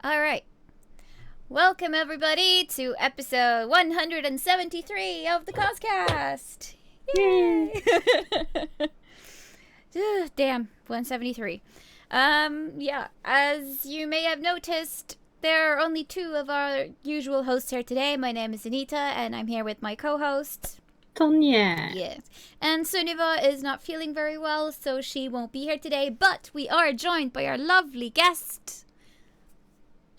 All right. Welcome, everybody, to episode 173 of the CosCast. Yay! Damn, 173. Yeah, as you may have noticed, there are only two of our usual hosts here today. My name is Anita, and I'm here with my co-host. Tonya. Yes. And Sunniva is not feeling very well, so she won't be here today, but we are joined by our lovely guest.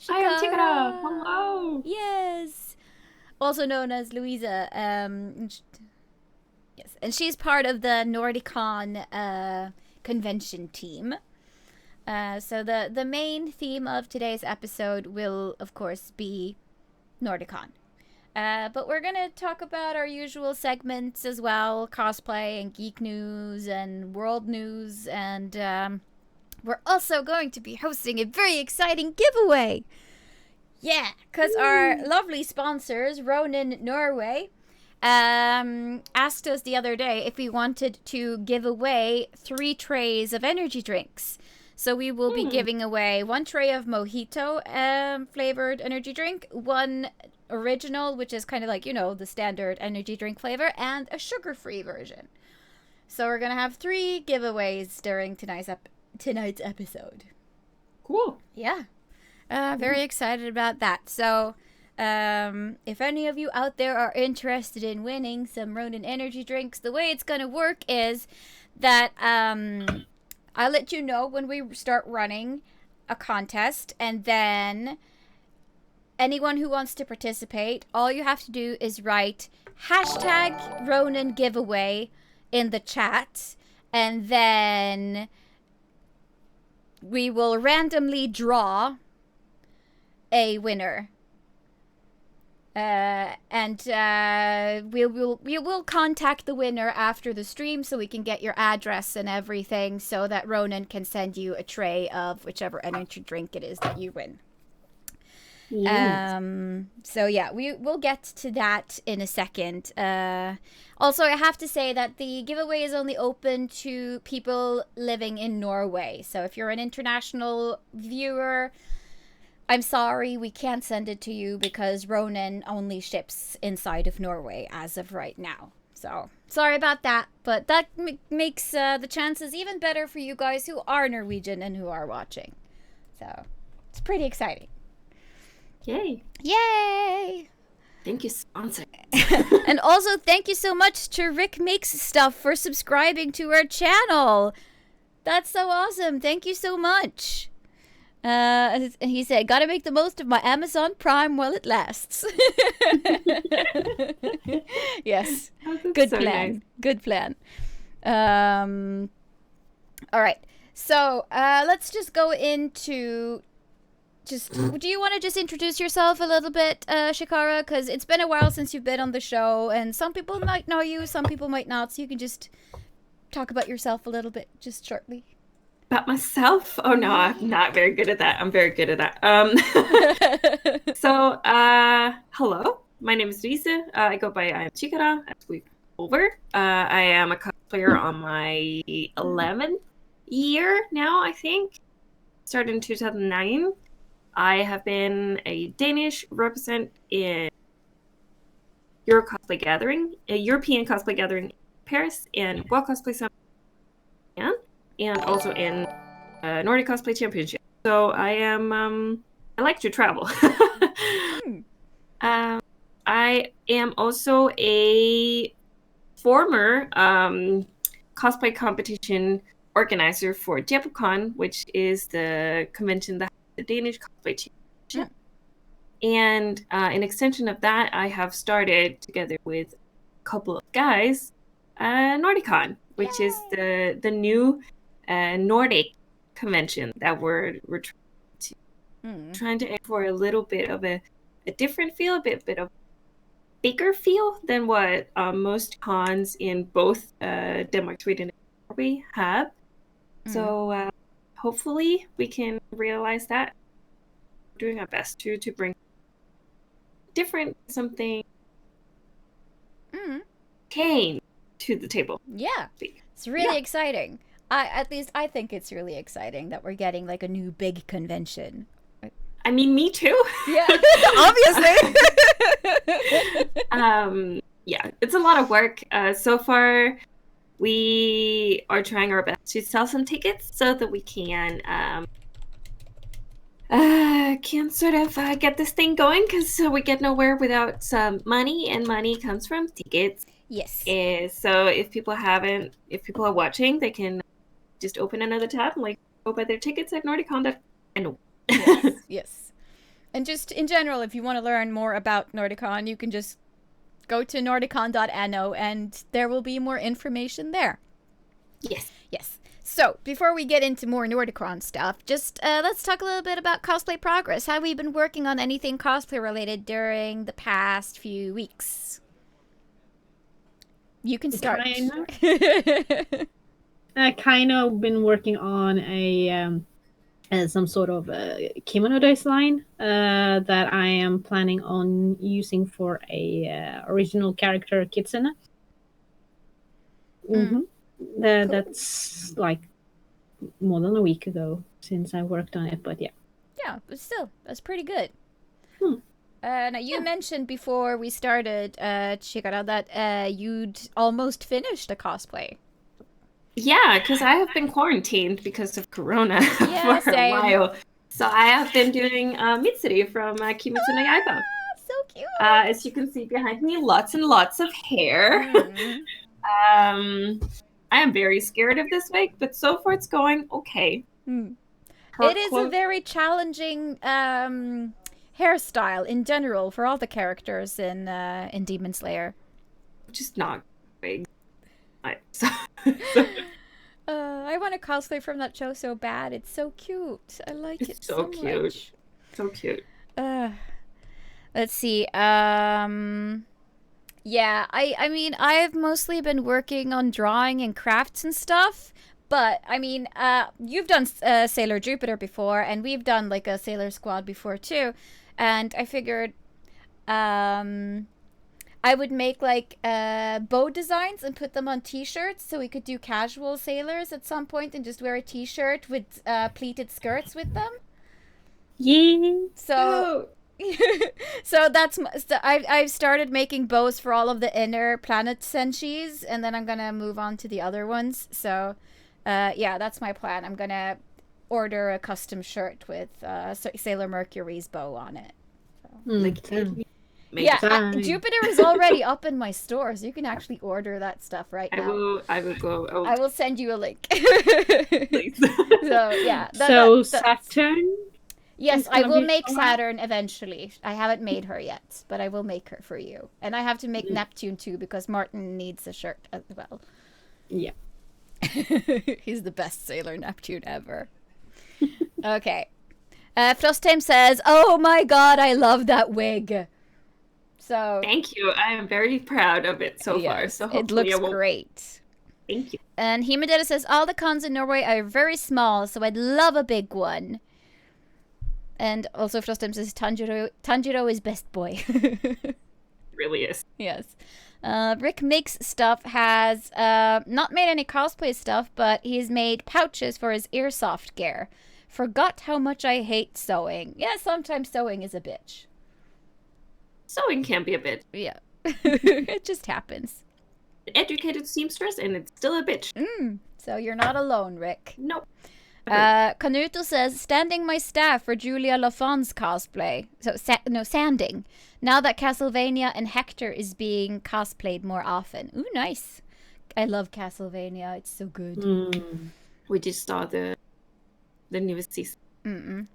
I am Chikara. Hello. Yes. Also known as Louisa. Yes. And she's part of the Nordicon convention team. So the main theme of today's episode will, of course, be Nordicon. But we're going to talk about our usual segments as well, cosplay and geek news and world news. And we're also going to be hosting a very exciting giveaway. Yeah, because our lovely sponsors, Ronin Norway, asked us the other day if we wanted to give away 3 trays of energy drinks. So we will be giving away 1 tray of mojito flavored energy drink, 1 original, which is kind of like, the standard energy drink flavor, and a sugar-free version. So we're going to have 3 giveaways during tonight's episode. Cool. Yeah. Very excited about that. So, if any of you out there are interested in winning some Ronin Energy drinks, the way it's going to work is that I'll let you know when we start running a contest, and then anyone who wants to participate, all you have to do is write hashtag Ronin giveaway in the chat, and then we will randomly draw a winner. We will contact the winner after the stream so we can get your address and everything so that Ronan can send you a tray of whichever energy drink it is that you win. Yes. So yeah, we'll get to that in a second. Also, I have to say that the giveaway is only open to people living in Norway. So if you're an international viewer, I'm sorry, we can't send it to you because Ronin only ships inside of Norway as of right now. So, sorry about that, but that makes the chances even better for you guys who are Norwegian and who are watching. So, it's pretty exciting. Yay. Yay! Thank you, sponsor. And also, thank you so much to Rick Makes Stuff for subscribing to our channel. That's so awesome. Thank you so much. And he said, gotta make the most of my Amazon Prime while it lasts. Yes. Oh, Good so plan. nice. Good plan. All right. So, let's just go into do you want to just introduce yourself a little bit, Shikara? Because it's been a while since you've been on the show, and some people might know you, some people might not, so you can just talk about yourself a little bit, just shortly. About myself? Oh no, I'm not very good at that. I'm very good at that. So, hello. My name is Lisa. I go by I am Chikara, as we've over. I am a cosplayer on my 11th year now, I think. Started in 2009. I have been a Danish represent in European cosplay gathering in Paris, and World Cosplay Summit, and also in Nordic Cosplay Championship. So I am, I like to travel. I am also a former cosplay competition organizer for Japan, which is the convention that has the Danish Cosplay Championship. And in extension of that, I have started together with a couple of guys Nordicon, which is the new Nordic convention that we're trying to aim for a little bit of a different feel, a bit of bigger feel than what most cons in both Denmark, Sweden, and Norway have. So hopefully we can realize that. We're doing our best to bring different something came to the table. Yeah, it's really exciting. At least I think it's really exciting that we're getting like a new big convention. I mean, me too. Yeah, obviously. Yeah, it's a lot of work. So far, we are trying our best to sell some tickets so that we can sort of get this thing going, because we get nowhere without some money, and money comes from tickets. Yes. So if people are watching, they can just open another tab and go buy their tickets at Nordicon. And Yes, yes. And just in general, if you want to learn more about Nordicon, you can just go to nordicon.no and there will be more information there. Yes. Yes. So, before we get into more Nordicon stuff, just let's talk a little bit about cosplay progress. Have we been working on anything cosplay related during the past few weeks? You can start. I kind of been working on some sort of kimono design that I am planning on using for a original character Kitsune. Cool. That's like more than a week ago since I worked on it, but yeah. Yeah, but still, that's pretty good. Now, you mentioned before we started, Chikara, that you'd almost finished a cosplay. Yeah, because I have been quarantined because of Corona for a while. So I have been doing Mitsuri from Kimetsu no Yaiba. So cute! As you can see behind me, lots and lots of hair. I am very scared of this wig, but so far it's going okay. It is a very challenging hairstyle in general for all the characters in Demon Slayer. Just not big. I want to cosplay from that show so bad. It's so cute. I like it so cute. Much. So cute. Let's see. Yeah, I mean, I've mostly been working on drawing and crafts and stuff. But, I mean, you've done Sailor Jupiter before, and we've done, like, a Sailor Squad before, too. And I figured I would make, like, bow designs and put them on t-shirts so we could do casual sailors at some point and just wear a t-shirt with pleated skirts with them. Yeah. So... so I've started making bows for all of the inner planet senshis, and then I'm gonna move on to the other ones. So, yeah, that's my plan. I'm gonna order a custom shirt with Sailor Mercury's bow on it. So. Jupiter is already up in my store, so you can actually order that stuff right now. I will go. I will send you a link. Please. So yeah. Saturn. Yes, I will make Saturn eventually. I haven't made her yet, but I will make her for you. And I have to make Neptune too, because Martin needs a shirt as well. Yeah. He's the best Sailor Neptune ever. Okay. Frostheim says, "Oh my god, I love that wig." So thank you. I am very proud of it so far. So it looks great. Thank you. And Himedeta says, "All the cons in Norway are very small, so I'd love a big one." And also Frostheim says Tanjiro is best boy. It really is. Yes. Rick Makes Stuff has not made any cosplay stuff, but he's made pouches for his airsoft gear. Forgot how much I hate sewing. Yeah, sometimes sewing is a bitch. Sewing can be a bitch. Yeah. It just happens. An educated seamstress, and it's still a bitch. So you're not alone, Rick. Nope. Canuto says, standing my staff for Julia LaFon's cosplay. So, sanding. Now that Castlevania and Hector is being cosplayed more often. Ooh, nice. I love Castlevania. It's so good. We just saw the newest season.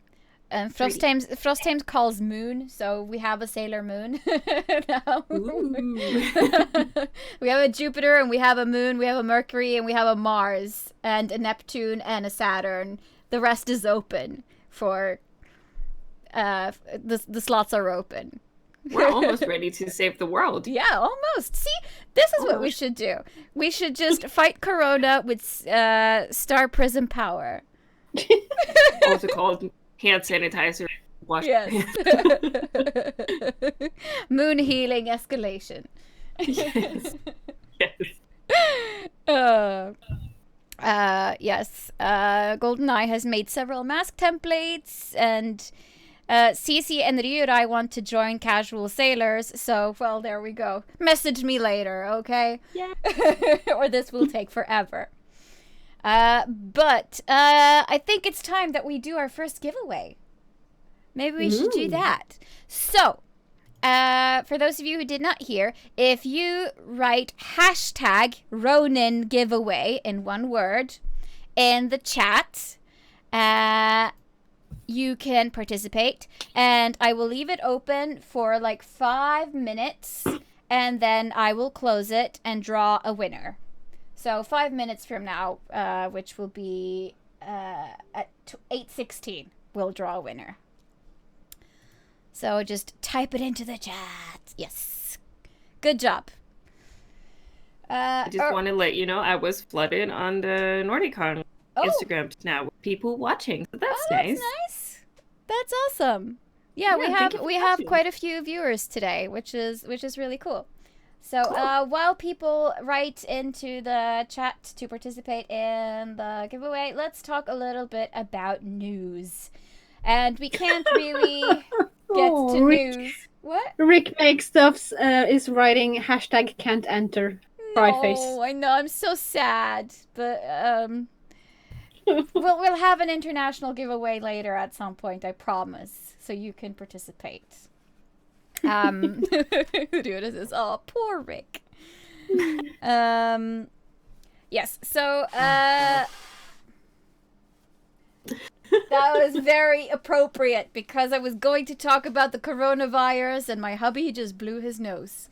And Frostheim calls Moon, so we have a Sailor Moon now. We have a Jupiter, and we have a Moon, we have a Mercury, and we have a Mars, and a Neptune, and a Saturn. The rest is open for... the slots are open. We're almost ready to save the world. Yeah, almost. See, this is what we should do. We should just fight Corona with Star Prism power. Also called... hand sanitizer. Wash yes. Moon healing escalation. Yes. Yes. GoldenEye has made several mask templates, and Cece and Ryurai want to join Casual Sailors, so, well, there we go. Message me later, okay? Yeah. Or this will take forever. But I think it's time that we do our first giveaway. Maybe we should do that. So, for those of you who did not hear, if you write hashtag Ronin giveaway in one word in the chat, you can participate, and I will leave it open for like 5 minutes, and then I will close it and draw a winner. So 5 minutes from now, which will be at 8:16, we'll draw a winner. So just type it into the chat. Yes. Good job. I just want to let you know I was flooded on the Nordicon Instagram now with people watching. So that's nice. Nice. That's awesome. Yeah, we have quite a few viewers today, which is really cool. So while people write into the chat to participate in the giveaway, let's talk a little bit about news. And we can't really get to news. What? Rick Makes Stuffs is writing hashtag can't enter. Cry face. Oh, I know. I'm so sad. But we'll have an international giveaway later at some point, I promise. So you can participate. Who this is? Oh, poor Rick. Yes, so that was very appropriate because I was going to talk about the coronavirus and my hubby just blew his nose.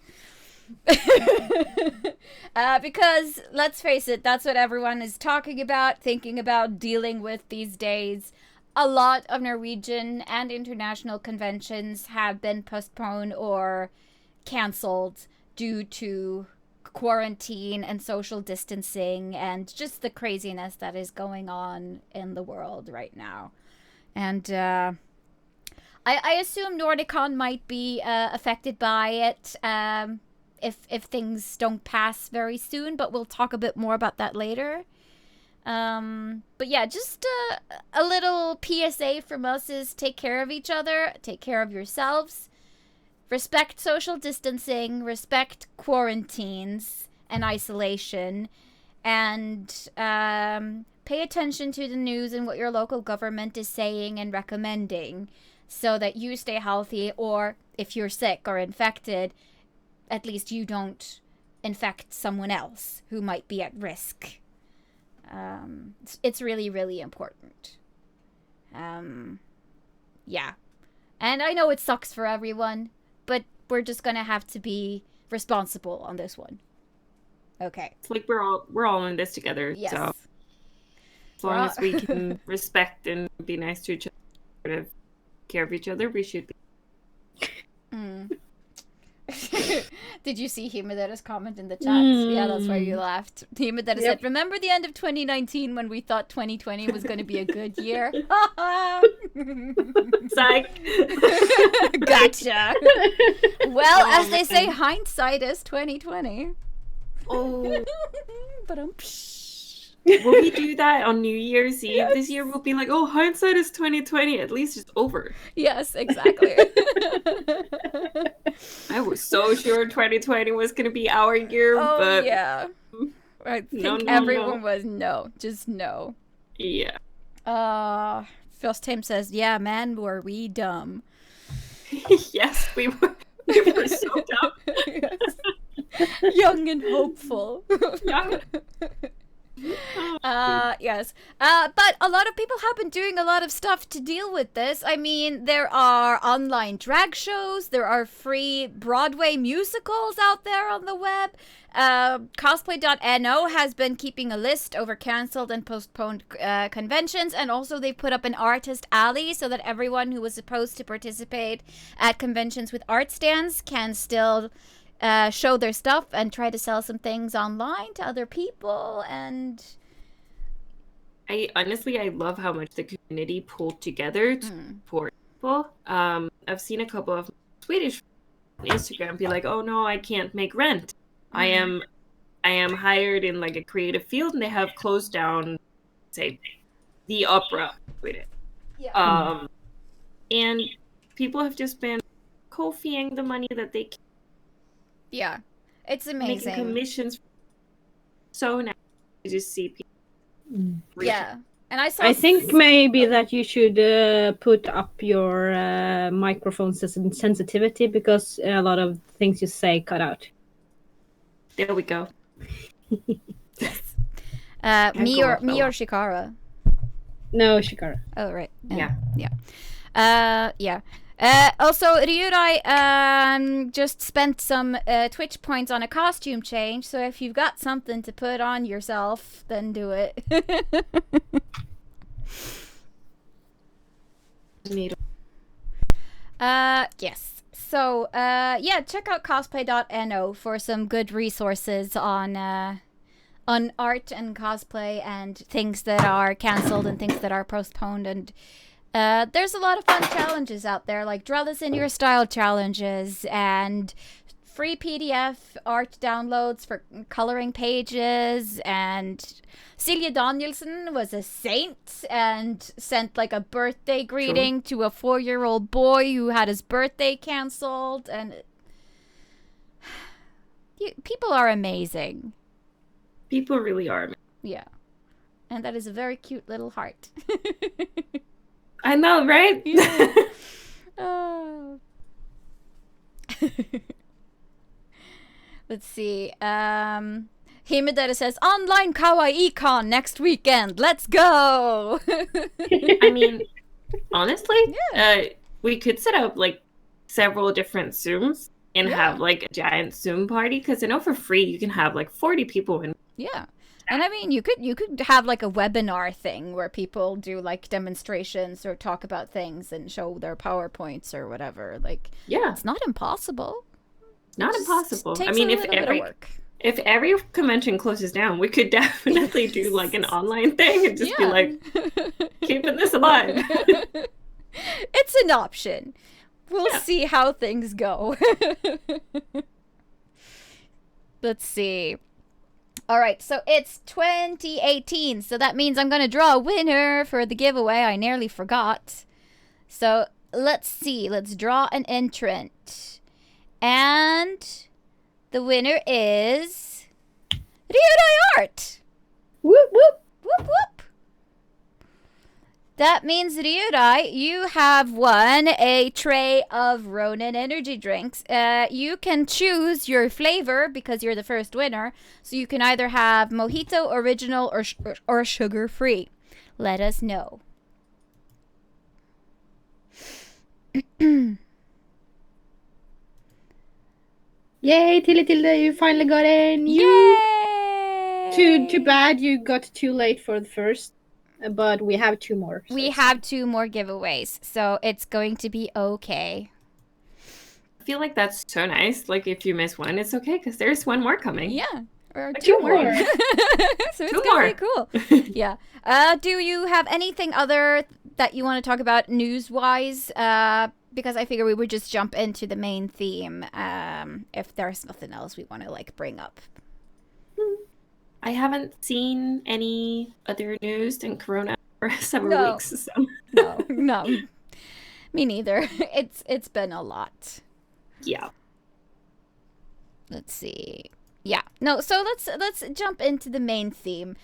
Because, let's face it, that's what everyone is talking about, thinking about, dealing with these days. A lot of Norwegian and international conventions have been postponed or cancelled due to quarantine and social distancing and just the craziness that is going on in the world right now. And I assume Nordicon might be affected by it if things don't pass very soon, but we'll talk a bit more about that later. But yeah, just a little PSA from us is take care of each other, take care of yourselves, respect social distancing, respect quarantines and isolation, and pay attention to the news and what your local government is saying and recommending so that you stay healthy, or if you're sick or infected, at least you don't infect someone else who might be at risk. It's really, really important. Yeah. And I know it sucks for everyone, but we're just gonna have to be responsible on this one. Okay. It's like we're all in this together. Yes. So as long as we can respect and be nice to each other, take care of each other, we should be. Did you see Himedera's comment in the chat? Yeah, that's why you laughed. Himedera said, remember the end of 2019 when we thought 2020 was going to be a good year? Psych. Gotcha. Well, as they say, hindsight is 2020. Oh. But will we do that on New Year's Eve this year? We'll be like, oh, hindsight is 2020. At least it's over. Yes, exactly. I was so sure 2020 was going to be our year, but yeah. I think everyone was just no. Yeah. First Tim says, yeah, man, were we dumb. Yes, we were. We were so dumb. Yes. Young and hopeful. Young. Yes. But a lot of people have been doing a lot of stuff to deal with this. I mean, there are online drag shows, there are free Broadway musicals out there on the web. Cosplay.no has been keeping a list over cancelled and postponed conventions, and also they've put up an artist alley so that everyone who was supposed to participate at conventions with art stands can still show their stuff and try to sell some things online to other people. And I love how much the community pulled together to support people. I've seen a couple of Swedish on Instagram be like, oh no, I can't make rent. I am hired in like a creative field, and they have closed down, say, the opera. Yeah. And people have just been Ko-fiing the money that they can, Yeah. It's making amazing. commissions. So nice to just see people. Yeah. And I saw I think maybe that you should put up your microphone sensitivity, because a lot of things you say cut out. There we go. me or Shikara. No, Shikara. Oh right. Yeah. Yeah. Also, Ryudai just spent some Twitch points on a costume change, so if you've got something to put on yourself, then do it. Yes. So, yeah, check out cosplay.no for some good resources on art and cosplay and things that are cancelled and things that are postponed. And there's a lot of fun challenges out there, like Draw This in Your Style challenges and free PDF art downloads for coloring pages. And Silja Danielsen was a saint and sent like a birthday greeting to a 4-year-old boy who had his birthday cancelled. And people are amazing. People really are. Yeah. And that is a very cute little heart. I know, right? Yeah. Oh. Let's see. Himedara says, online Kawaii Con next weekend. Let's go. I mean, honestly, we could set up like several different Zooms and have like a giant Zoom party, because I know for free you can have like 40 people in. Yeah. And I mean, you could have like a webinar thing where people do like demonstrations or talk about things and show their PowerPoints or whatever. Like, yeah, it's not impossible. Not impossible. Takes I mean, a little bit of work. if every convention closes down, we could definitely do like an online thing and just be like, keeping this alive. It's an option. We'll see how things go. Let's see. All right, so it's 2018, so that means I'm going to draw a winner for the giveaway. I nearly forgot. So let's see. Let's draw an entrant. And the winner is Ryudai Art. Whoop, whoop. Whoop, whoop. That means, Ryudai, you have won a tray of Ronin Energy drinks. You can choose your flavor because you're the first winner. So you can either have mojito, original, or sugar-free. Let us know. Yay, Tilde, you finally got in. Yay! Too bad you got too late for the first. But we have 2 more. So we have 2 more giveaways, so it's going to be okay. I feel like that's so nice. Like, if you miss one, it's okay, because there's one more coming. Yeah, or Like 2 2 more. more. So it's going to be cool. Yeah. Do you have anything other that you want to talk about news-wise? Because I figure we would just jump into the main theme if there's nothing else we want to, like, bring up. I haven't seen any other news than Corona for several weeks. So. No. Me neither. It's been a lot. Yeah. Let's see. Yeah. No, so let's jump into the main theme,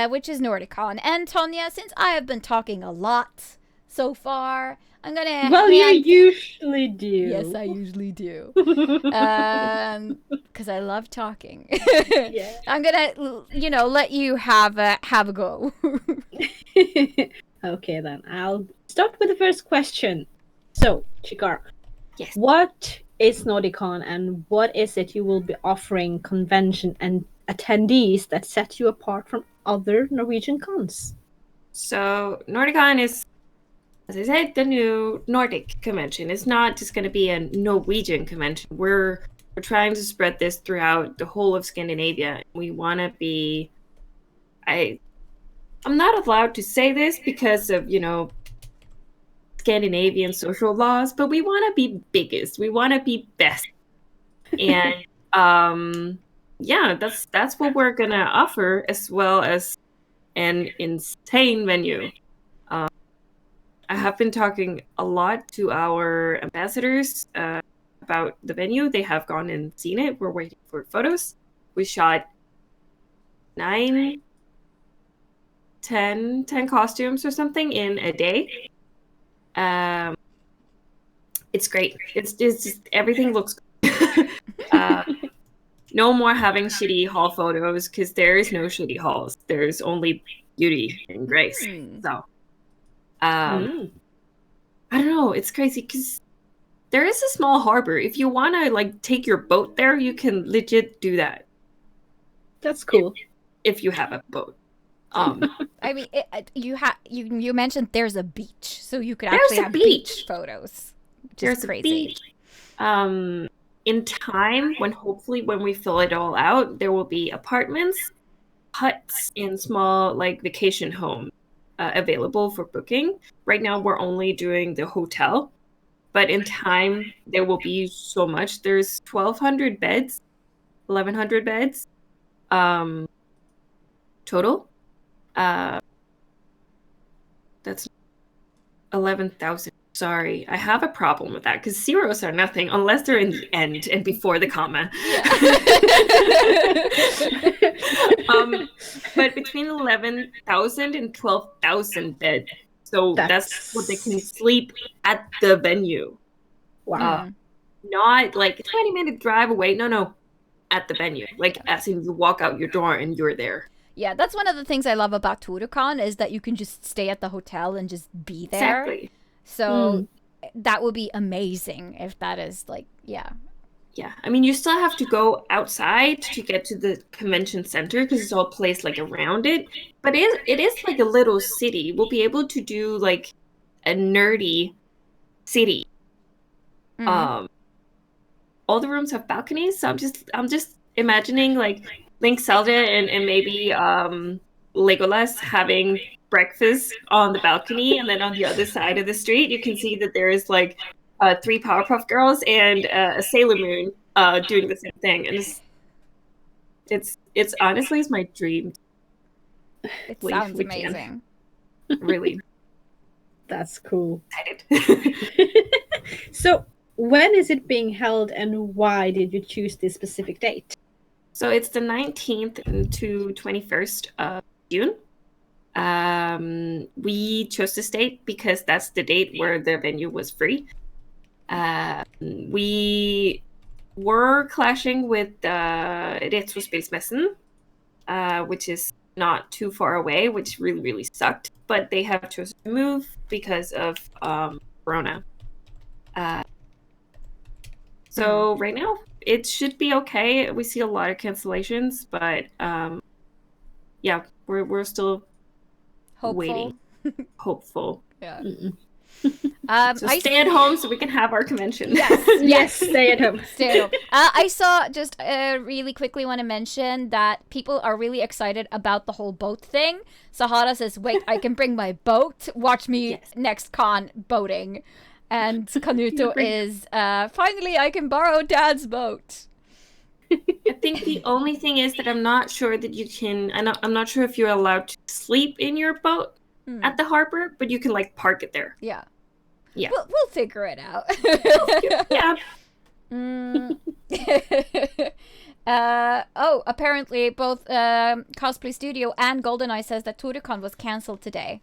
which is Nordicon. And Tonya, since I have been talking a lot so far, I'm gonna. Well, you usually do. Yes, I usually do. Because I love talking. Yeah. I'm gonna, let you have a go. Okay, then I'll start with the first question. So, Chikara, yes, what is Nordicon, and what is it you will be offering convention and attendees that set you apart from other Norwegian cons? So Nordicon is, as I said, the new Nordic convention. It's not just going to be a Norwegian convention. We're trying to spread this throughout the whole of Scandinavia. We want to be... I'm not allowed to say this because of, Scandinavian social laws, but we want to be biggest. We want to be best. And yeah, that's what we're going to offer, as well as an insane venue. I have been talking a lot to our ambassadors about the venue. They have gone and seen it. We're waiting for photos. We shot 10 costumes or something in a day. It's great. It's just everything looks good. No more having shitty hall photos, because there is no shitty halls. There's only beauty and grace. So, I don't know. It's crazy because there is a small harbor. If you want to like take your boat there, you can legit do that. That's cool. If you have a boat. I mean, you mentioned there's a beach, so you could actually have beach photos. There's crazy. A beach. In time, when we fill it all out, there will be apartments, huts, and small like vacation homes available for booking. Right now, we're only doing the hotel, but in time, there will be so much. There's 1,200 beds, 1,100 beds, total. That's 11,000. Sorry, I have a problem with that because zeros are nothing unless they're in the end and before the comma. But between 11,000 and 12,000 beds. So that's what they can sleep at the venue. Wow. Not like a 20-minute drive away. No. At the venue. Like as in you walk out your door and you're there. Yeah, that's one of the things I love about Nordicon is that you can just stay at the hotel and just be there. Exactly. So that would be amazing if that is like, yeah. Yeah, I mean, you still have to go outside to get to the convention center because it's all placed like around it. But it is like a little city. We'll be able to do like a nerdy city. All the rooms have balconies, so I'm just imagining like Link, Zelda, and maybe Legolas having breakfast on the balcony, and then on the other side of the street, you can see that there is like 3 Powerpuff Girls and a Sailor Moon doing the same thing, and it's honestly it's my dream. It sounds amazing. Really, that's cool. Excited. So, when is it being held, and why did you choose this specific date? So it's the 19th to 21st of June. We chose this date because that's the date where the venue was free. We were clashing with Retrospelsmässen, which is not too far away, which really, really sucked. But they have chosen to move because of Corona. So right now, it should be okay. We see a lot of cancellations, but yeah, we're still waiting. Hopeful. Yeah. So stay at home so we can have our convention. Yes, stay at home. Stay at home. I saw just really quickly want to mention that people are really excited about the whole boat thing. Sahara says, "Wait, I can bring my boat. Watch me next con boating." And Kanuto is, "Finally, I can borrow Dad's boat." I think the only thing is that I'm not sure that you can. I'm not sure if you're allowed to sleep in your boat at the harbor, but you can like park it there. Yeah. Yeah. We'll figure it out. Yeah. Apparently both Cosplay Studio and GoldenEye says that Nordicon was cancelled today.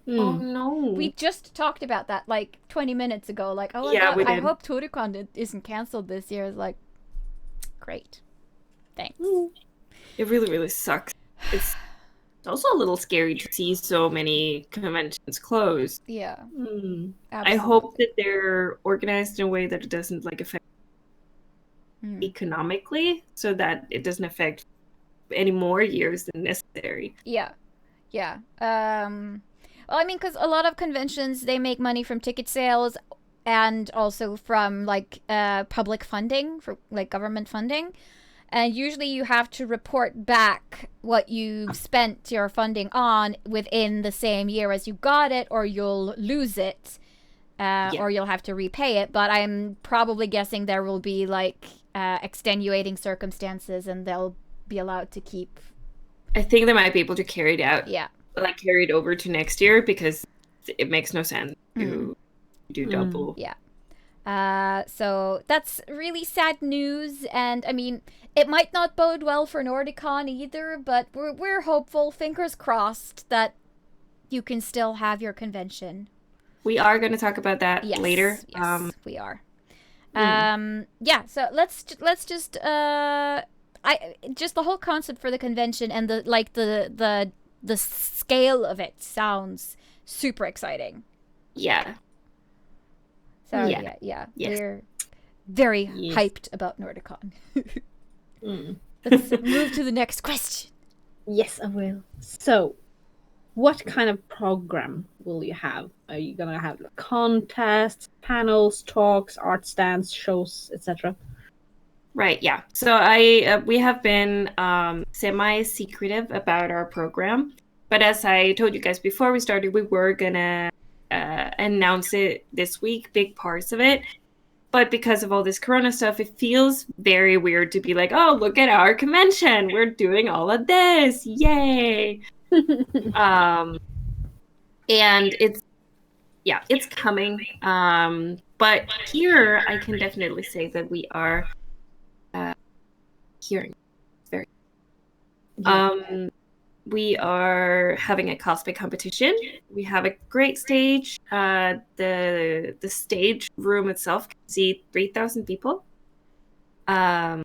Oh no. We just talked about that like 20 minutes ago. Like, oh yeah, my God, I hope Nordicon isn't cancelled this year. It's like, great. Thanks. It really, really sucks. It's also a little scary to see so many conventions closed. Yeah. I hope that they're organized in a way that it doesn't like affect economically, so that it doesn't affect any more years than necessary. Yeah. Well, I mean, because a lot of conventions, they make money from ticket sales and also from like public funding, for like government funding. And usually you have to report back what you've spent your funding on within the same year as you got it, or you'll lose it, or you'll have to repay it. But I'm probably guessing there will be like extenuating circumstances and they'll be allowed to keep. I think they might be able to carry it out. Yeah. Like carry it over to next year because it makes no sense to do double. Yeah. So that's really sad news, and I mean, it might not bode well for Nordicon either, but we're hopeful, fingers crossed, that you can still have your convention. We are going to talk about that later. Yes, we are. Yeah, so let's just just the whole concept for the convention and the scale of it sounds super exciting. Yeah. So yeah. Yes. We're very hyped about Nordicon. Let's move to the next question. Yes, I will. So, what kind of program will you have? Are you gonna have contests, panels, talks, art stands, shows, etc.? Right, yeah. So we have been semi-secretive about our program, but as I told you guys before we started, we were gonna announce it this week, big parts of it. But because of all this Corona stuff, it feels very weird to be like, oh, look at our convention. We're doing all of this. Yay. And it's coming. But here I can definitely say that we are hearing very. We are having a cosplay competition. We have a great stage. The stage room itself can seat 3,000 people. Where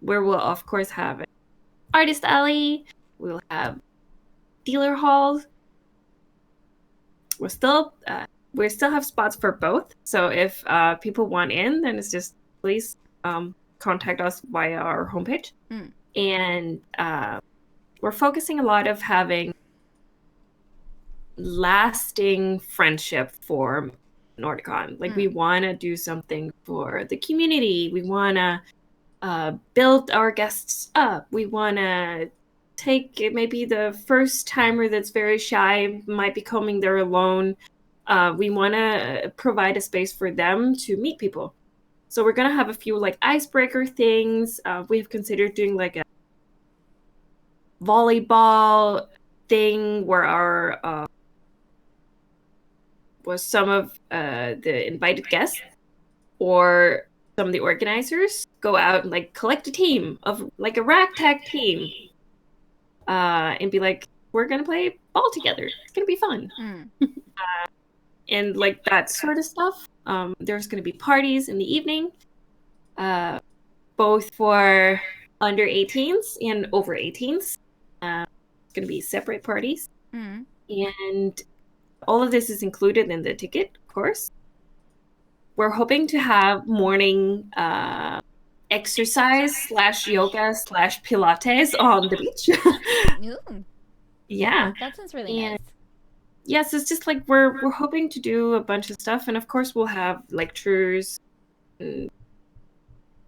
we'll of course have an artist alley. We'll have dealer halls. We still have spots for both. So if people want in, then it's just please contact us via our homepage. And we're focusing a lot of having lasting friendship for Nordicon. Like we want to do something for the community. We want to build our guests up. We want to take maybe the first timer that's very shy, might be coming there alone. We want to provide a space for them to meet people. So we're going to have a few like icebreaker things. We have considered doing like a volleyball thing where our was some of the invited guests or some of the organizers go out and like collect a team of like a ragtag team and be like, we're gonna play ball together, it's gonna be fun. And like that sort of stuff. There's gonna be parties in the evening, both for under 18s and over 18s. It's going to be separate parties. And all of this is included in the ticket, of course. We're hoping to have morning exercise / yoga / Pilates on the beach. Yeah. That sounds really nice. Yes, it's just like we're hoping to do a bunch of stuff. And of course, we'll have lectures and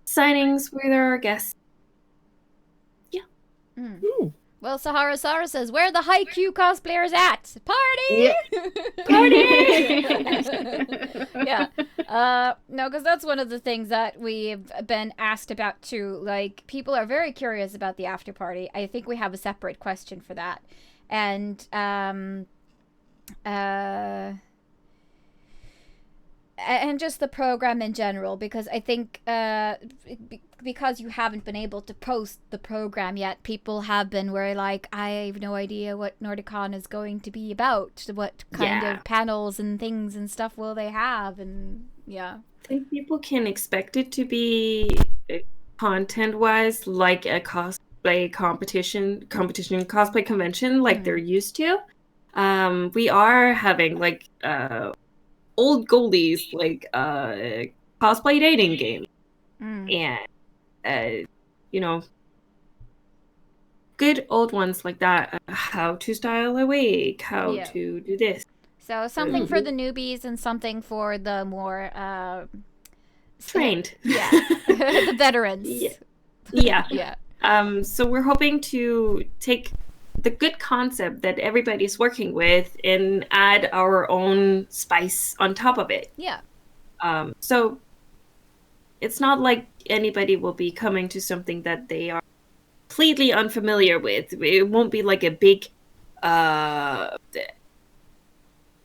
signings with our guests. Yeah. Well, Sahara says, where are the Haikyuu cosplayers at? Party! Yeah. Yeah. No, because that's one of the things that we've been asked about too. Like, people are very curious about the after party. I think we have a separate question for that. And, and just the program in general, because I think because you haven't been able to post the program yet, people have been very like, I have no idea what Nordicon is going to be about. What kind of panels and things and stuff will they have? And I think people can expect it to be content-wise like a cosplay cosplay convention like they're used to. We are having like old goldies like cosplay dating game and good old ones like that, how to style a wig, how to do this, so something for the newbies and something for the more trained the veterans. So we're hoping to take the good concept that everybody's working with and add our own spice on top of it. So it's not like anybody will be coming to something that they are completely unfamiliar with. It won't be like a big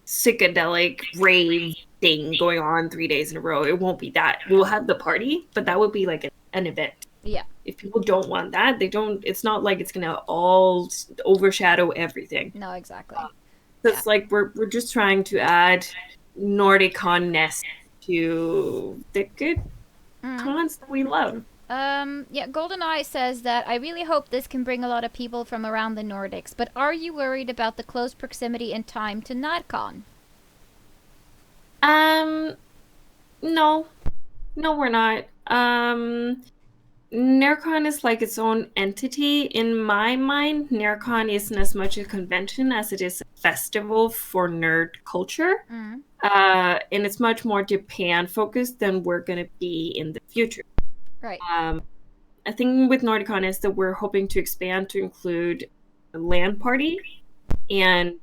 psychedelic rave thing going on 3 days in a row. It won't be that. We'll have the party, but that would be like an event. Yeah. If people don't want that, it's not like it's gonna all overshadow everything. No, exactly. So it's like we're just trying to add Nordicon-ness to the good cons that we love. Yeah, GoldenEye says that I really hope this can bring a lot of people from around the Nordics, but are you worried about the close proximity in time to Nordicon? No, we're not. NERCON is like its own entity. In my mind, NERCON isn't as much a convention as it is a festival for nerd culture. And it's much more Japan focused than we're going to be in the future. Right. I think with Nordicon is that we're hoping to expand to include a LAN party and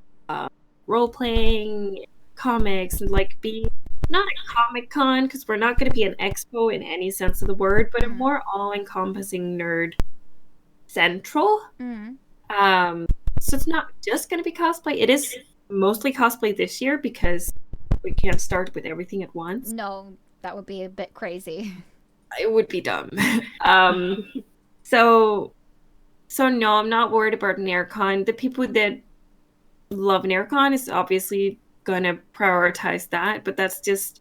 role-playing, comics, and like be not a Comic-Con, because we're not going to be an expo in any sense of the word, but a more all-encompassing nerd central. So it's not just going to be cosplay. It is mostly cosplay this year because we can't start with everything at once. No, that would be a bit crazy. It would be dumb. So no, I'm not worried about NERCON. The people that love NERCON is obviously gonna prioritize that, but that's just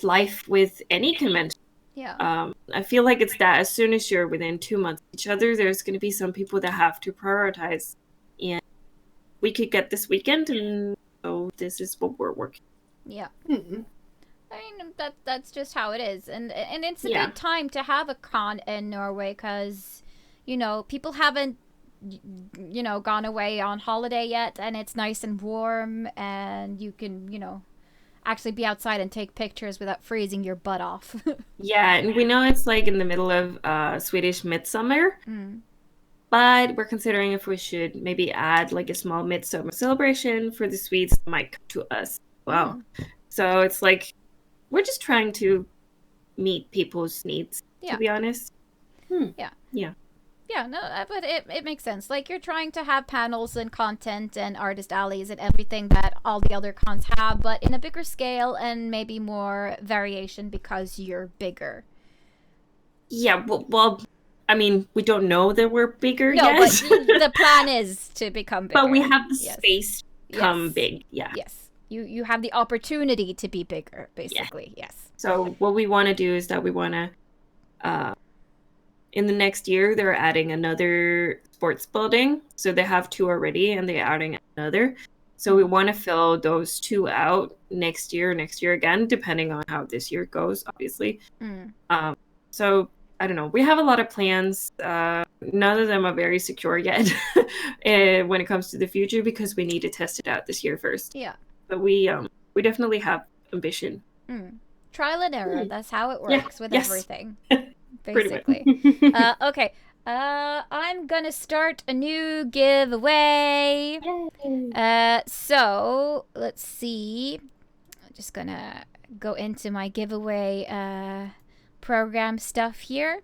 life with any convention. Yeah. I feel like it's that as soon as you're within 2 months of each other, there's gonna be some people that have to prioritize, and we could get this weekend, and so this is what we're working. Yeah. I mean, that's just how it is, and it's a good time to have a con in Norway because, people haven't gone away on holiday yet, and it's nice and warm, and you can, actually be outside and take pictures without freezing your butt off. Yeah, and we know it's like in the middle of Swedish midsummer, but we're considering if we should maybe add like a small midsummer celebration for the Swedes that might come to us. Wow. So it's like we're just trying to meet people's needs, to be honest. Yeah, no, but it makes sense. Like, you're trying to have panels and content and artist alleys and everything that all the other cons have, but in a bigger scale and maybe more variation because you're bigger. Yeah, well, I mean, we don't know that we're bigger yet. No, but the plan is to become bigger. But we have the space to become big, Yes. You have the opportunity to be bigger, basically, yes. So what we want to do is that we want to... in the next year, they're adding another sports building. So they have 2 already, and they're adding another. So we want to fill those 2 out next year again, depending on how this year goes, obviously. So, I don't know. We have a lot of plans. None of them are very secure yet when it comes to the future because we need to test it out this year first. Yeah. But we definitely have ambition. Trial and error. That's how it works with everything. Basically. Okay. I'm gonna start a new giveaway. So let's see. I'm just gonna go into my giveaway program stuff here,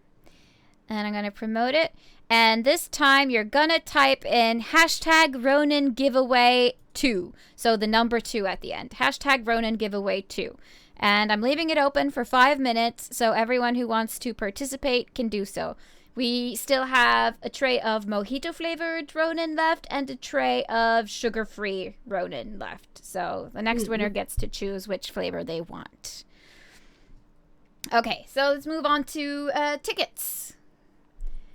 and I'm gonna promote it. And this time you're gonna type in hashtag Ronin giveaway 2. So the number 2 at the end. Hashtag Ronin giveaway 2. And I'm leaving it open for 5 minutes, so everyone who wants to participate can do so. We still have a tray of mojito-flavored Ronin left and a tray of sugar-free Ronin left. So the next winner gets to choose which flavor they want. Okay, so let's move on to tickets.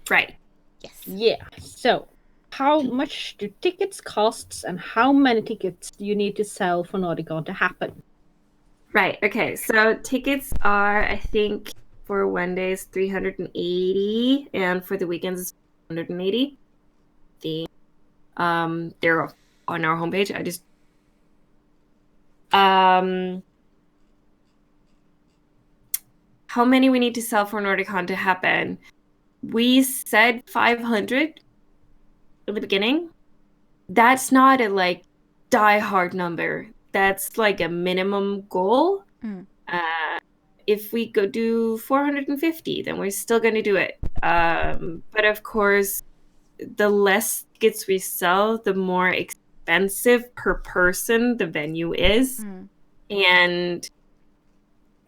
Right. Yes. Yeah. So, how much do tickets cost, and how many tickets do you need to sell for Nordicon to happen? Right. Okay. So tickets are, I think, for one day is 380, and for the weekends is 180. They're on our homepage. I just how many we need to sell for Nordicon to happen? We said 500 in the beginning. That's not a like die-hard number. That's like a minimum goal. If we go do 450, then we're still going to do it. But of course, the less tickets we sell, the more expensive per person the venue is. And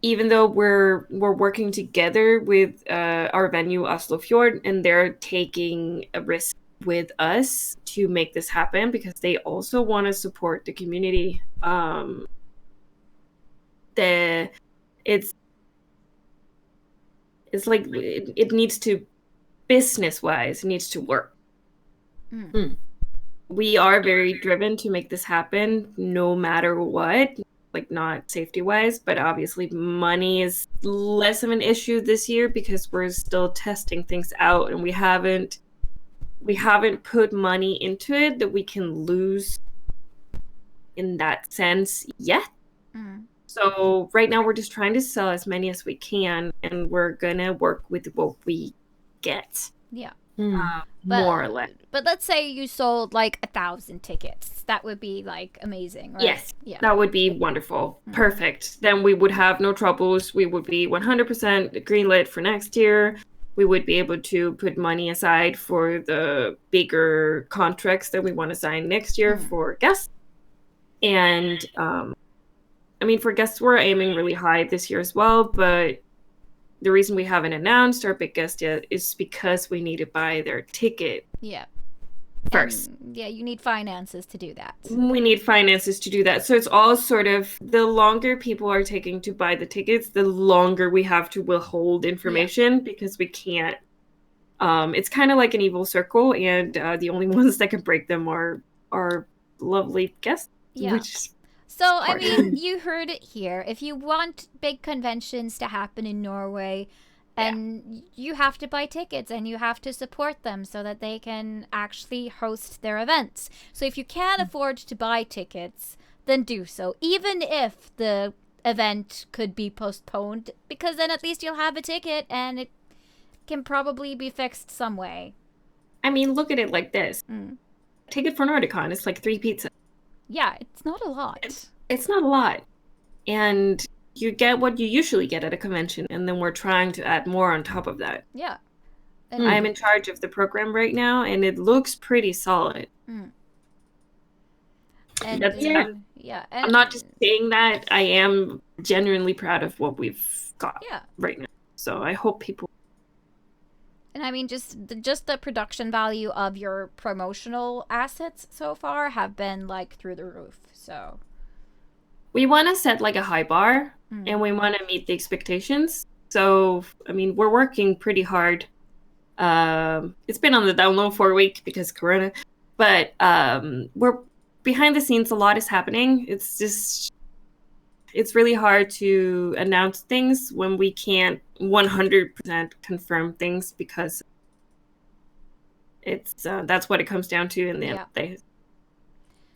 even though we're working together with our venue Oslo Fjord, and they're taking a risk with us to make this happen because they also want to support the community. It's like it needs to, business wise, it needs to work. We are very driven to make this happen no matter what, like not safety wise, but obviously money is less of an issue this year because we're still testing things out, and we haven't put money into it that we can lose in that sense yet. So right now we're just trying to sell as many as we can, and we're gonna work with what we get. Yeah. More or less. But let's say you sold like 1,000 tickets. That would be like amazing, right? Yes. Yeah. That would be wonderful. Perfect. Then we would have no troubles. We would be 100% greenlit for next year. We would be able to put money aside for the bigger contracts that we want to sign next year for guests. And I mean, for guests, we're aiming really high this year as well, but the reason we haven't announced our big guest yet is because we need to buy their ticket first. Yeah, you need finances to do that. We need finances to do that. So it's all sort of, the longer people are taking to buy the tickets, the longer we have to withhold information because we can't. It's kind of like an evil circle, and the only ones that can break them are our lovely guests. Yeah. So, I mean, you heard it here. If you want big conventions to happen in Norway, and you have to buy tickets and you have to support them so that they can actually host their events. So if you can't afford to buy tickets, then do so, even if the event could be postponed, because then at least you'll have a ticket and it can probably be fixed some way. I mean, look at it like this. Ticket for Nordicon is like 3 pizzas. Yeah, it's not a lot. It's not a lot. And you get what you usually get at a convention, and then we're trying to add more on top of that. Yeah. And I'm in charge of the program right now, and it looks pretty solid. And I'm not just saying that. I am genuinely proud of what we've got right now. So I hope people... And I mean, just the production value of your promotional assets so far have been like through the roof. So we want to set like a high bar, and we want to meet the expectations. So I mean, we're working pretty hard. It's been on the down low for a week because Corona, but we're behind the scenes. A lot is happening. It's really hard to announce things when we can't 100% confirm things, because it's that's what it comes down to in the end of the day.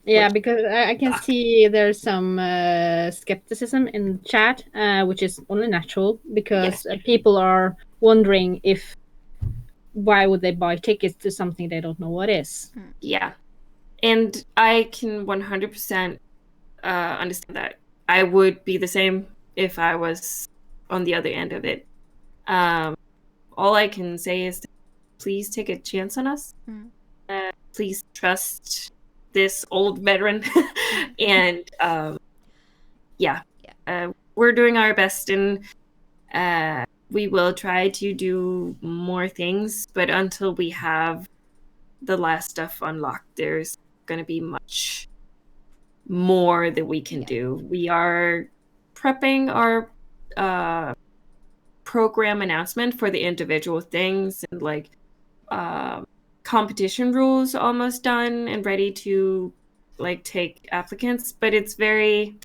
Yeah, because I can see there's some skepticism in chat, which is only natural, because people are wondering why would they buy tickets to something they don't know what is. Yeah, and I can 100% understand that. I would be the same if I was on the other end of it. All I can say is, please take a chance on us. Please trust this old veteran. And we're doing our best, and we will try to do more things. But until we have the last stuff unlocked, there's going to be much more that we can do. We are prepping our program announcement for the individual things, and like competition rules almost done and ready to like take applicants. But it's very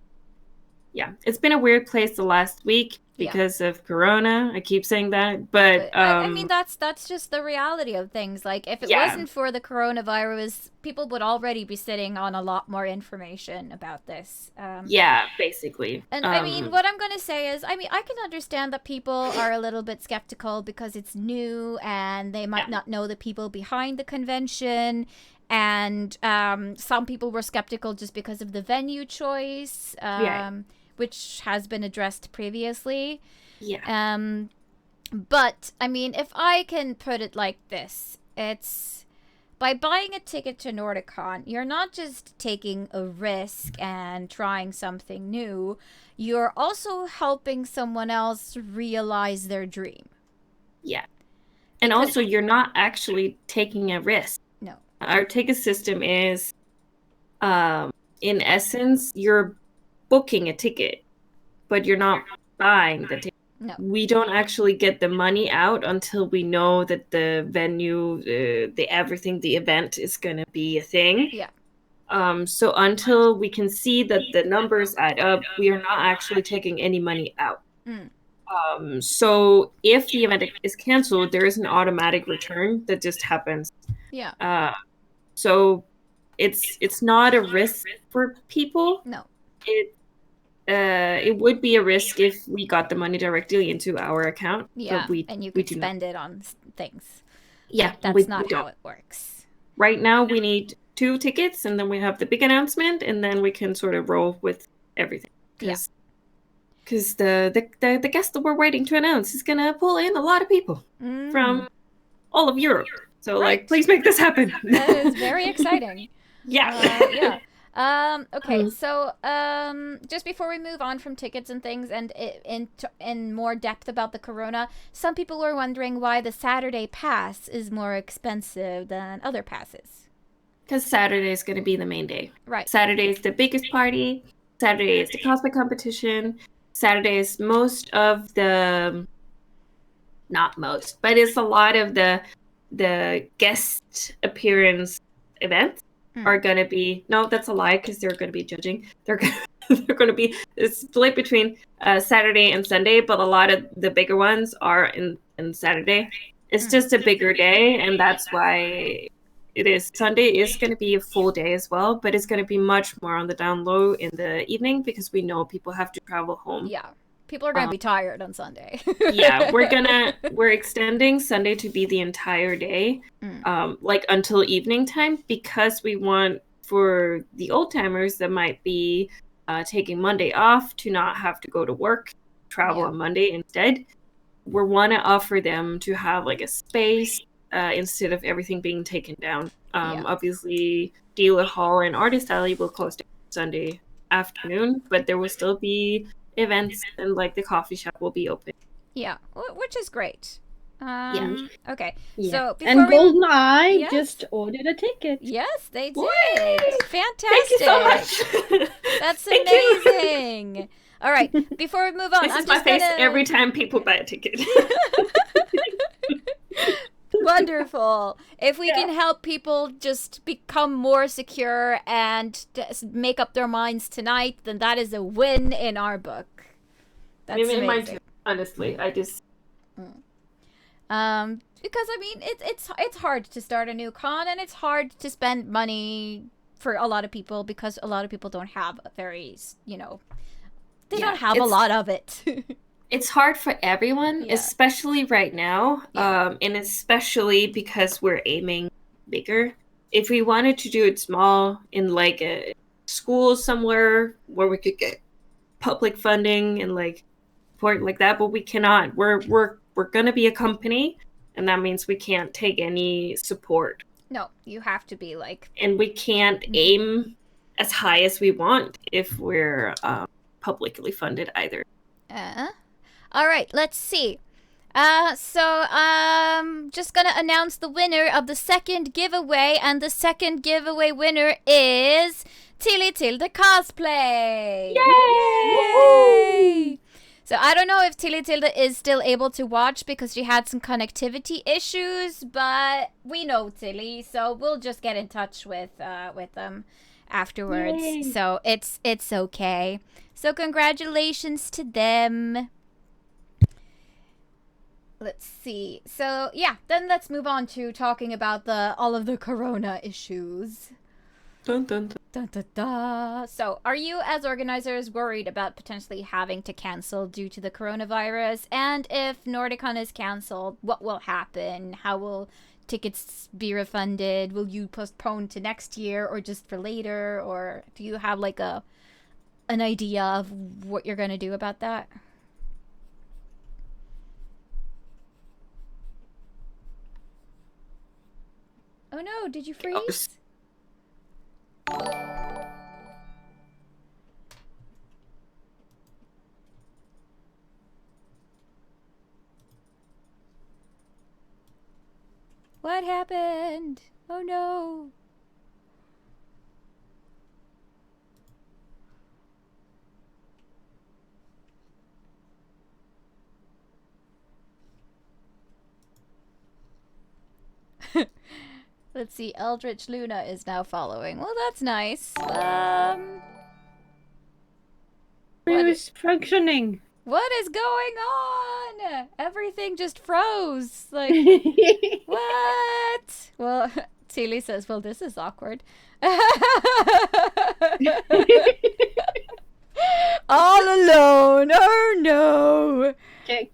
it's been a weird place the last week because of Corona. I keep saying that, but I mean, that's just the reality of things. Like, if it wasn't for the coronavirus, people would already be sitting on a lot more information about this. Basically. And I mean, what I'm going to say is, I mean, I can understand that people are a little bit skeptical because it's new and they might not know the people behind the convention. And some people were skeptical just because of the venue choice, which has been addressed previously. But, I mean, if I can put it like this, it's by buying a ticket to Nordicon, you're not just taking a risk and trying something new, you're also helping someone else realize their dream. Yeah. And also, you're not actually taking a risk. No. Our ticket system is, in essence, you're booking a ticket, but you're not buying the ticket. No. We don't actually get the money out until we know that the venue, the event is going to be a thing. Yeah. So until we can see that the numbers add up, we are not actually taking any money out. So if the event is canceled, there is an automatic return that just happens. Yeah. So it's not a risk for people. No. It would be a risk if we got the money directly into our account. Yeah, but and you could spend it on things. Yeah, that's not how it works. Right now, we need 2 tickets, and then we have the big announcement, and then we can sort of roll with everything. Because the guest that we're waiting to announce is gonna pull in a lot of people from all of Europe. So, please make this happen. That is very exciting. Yeah. Okay, so just before we move on from tickets and things and in more depth about the corona, some people were wondering why the Saturday pass is more expensive than other passes. Because Saturday is going to be the main day. Right. Saturday is the biggest party. Saturday is the cosplay competition. Saturday is most of the... Not most, but it's a lot of the guest appearance events. Are going to be... No, that's a lie, because they're going to be judging. They're going to be split between Saturday and Sunday, but a lot of the bigger ones are in Saturday. It's just a bigger day, and that's why it is. Sunday is going to be a full day as well, but it's going to be much more on the down low in the evening, because we know people have to travel home. Yeah. People are going to be tired on Sunday. Yeah, we're extending Sunday to be the entire day, until evening time, because we want for the old timers that might be taking Monday off to not have to go to work, travel on Monday instead. We want to offer them to have a space instead of everything being taken down. Obviously, Dealer Hall and Artist Alley will close down Sunday afternoon, but there will still be events, and the coffee shop will be open. Yeah, which is great. Okay. Yeah. So and GoldenEye just ordered a ticket. Yes, they did. Whee! Fantastic. Thank you so much. That's amazing. All right. Before we move on, this is my face every time people buy a ticket. Wonderful. If we can help people just become more secure and make up their minds tonight, then that is a win in our book. That's amazing. Mine too, honestly. I just... because it's hard to start a new con, and it's hard to spend money for a lot of people, because a lot of people don't have a very, they don't have a lot of it. It's hard for everyone, especially right now, and especially because we're aiming bigger. If we wanted to do it small in a school somewhere where we could get public funding and support like that, but we cannot. We're gonna be a company, and that means we can't take any support. No, you have to be and we can't aim as high as we want if we're publicly funded either. All right, let's see. So just gonna announce the winner of the second giveaway, and the second giveaway winner is Tilly Tilde Cosplay. Yay! So I don't know if Tilly Tilde is still able to watch because she had some connectivity issues, but we know Tilly, so we'll just get in touch with them afterwards. Yay. So it's okay. So congratulations to them. Let's see. So then let's move on to talking about all of the corona issues. Dun, dun, dun. Dun, dun, dun. So, are you as organizers worried about potentially having to cancel due to the coronavirus? And if Nordicon is canceled, what will happen? How will tickets be refunded? Will you postpone to next year or just for later? Or do you have an idea of what you're going to do about that? Oh no, did you Oh, freeze? What happened? Oh no. Let's see, Eldritch Luna is now following. Well, that's nice. Who's functioning? What is going on? Everything just froze. Like, what? Well, Tilly says, well, this is awkward. All alone. Oh, no.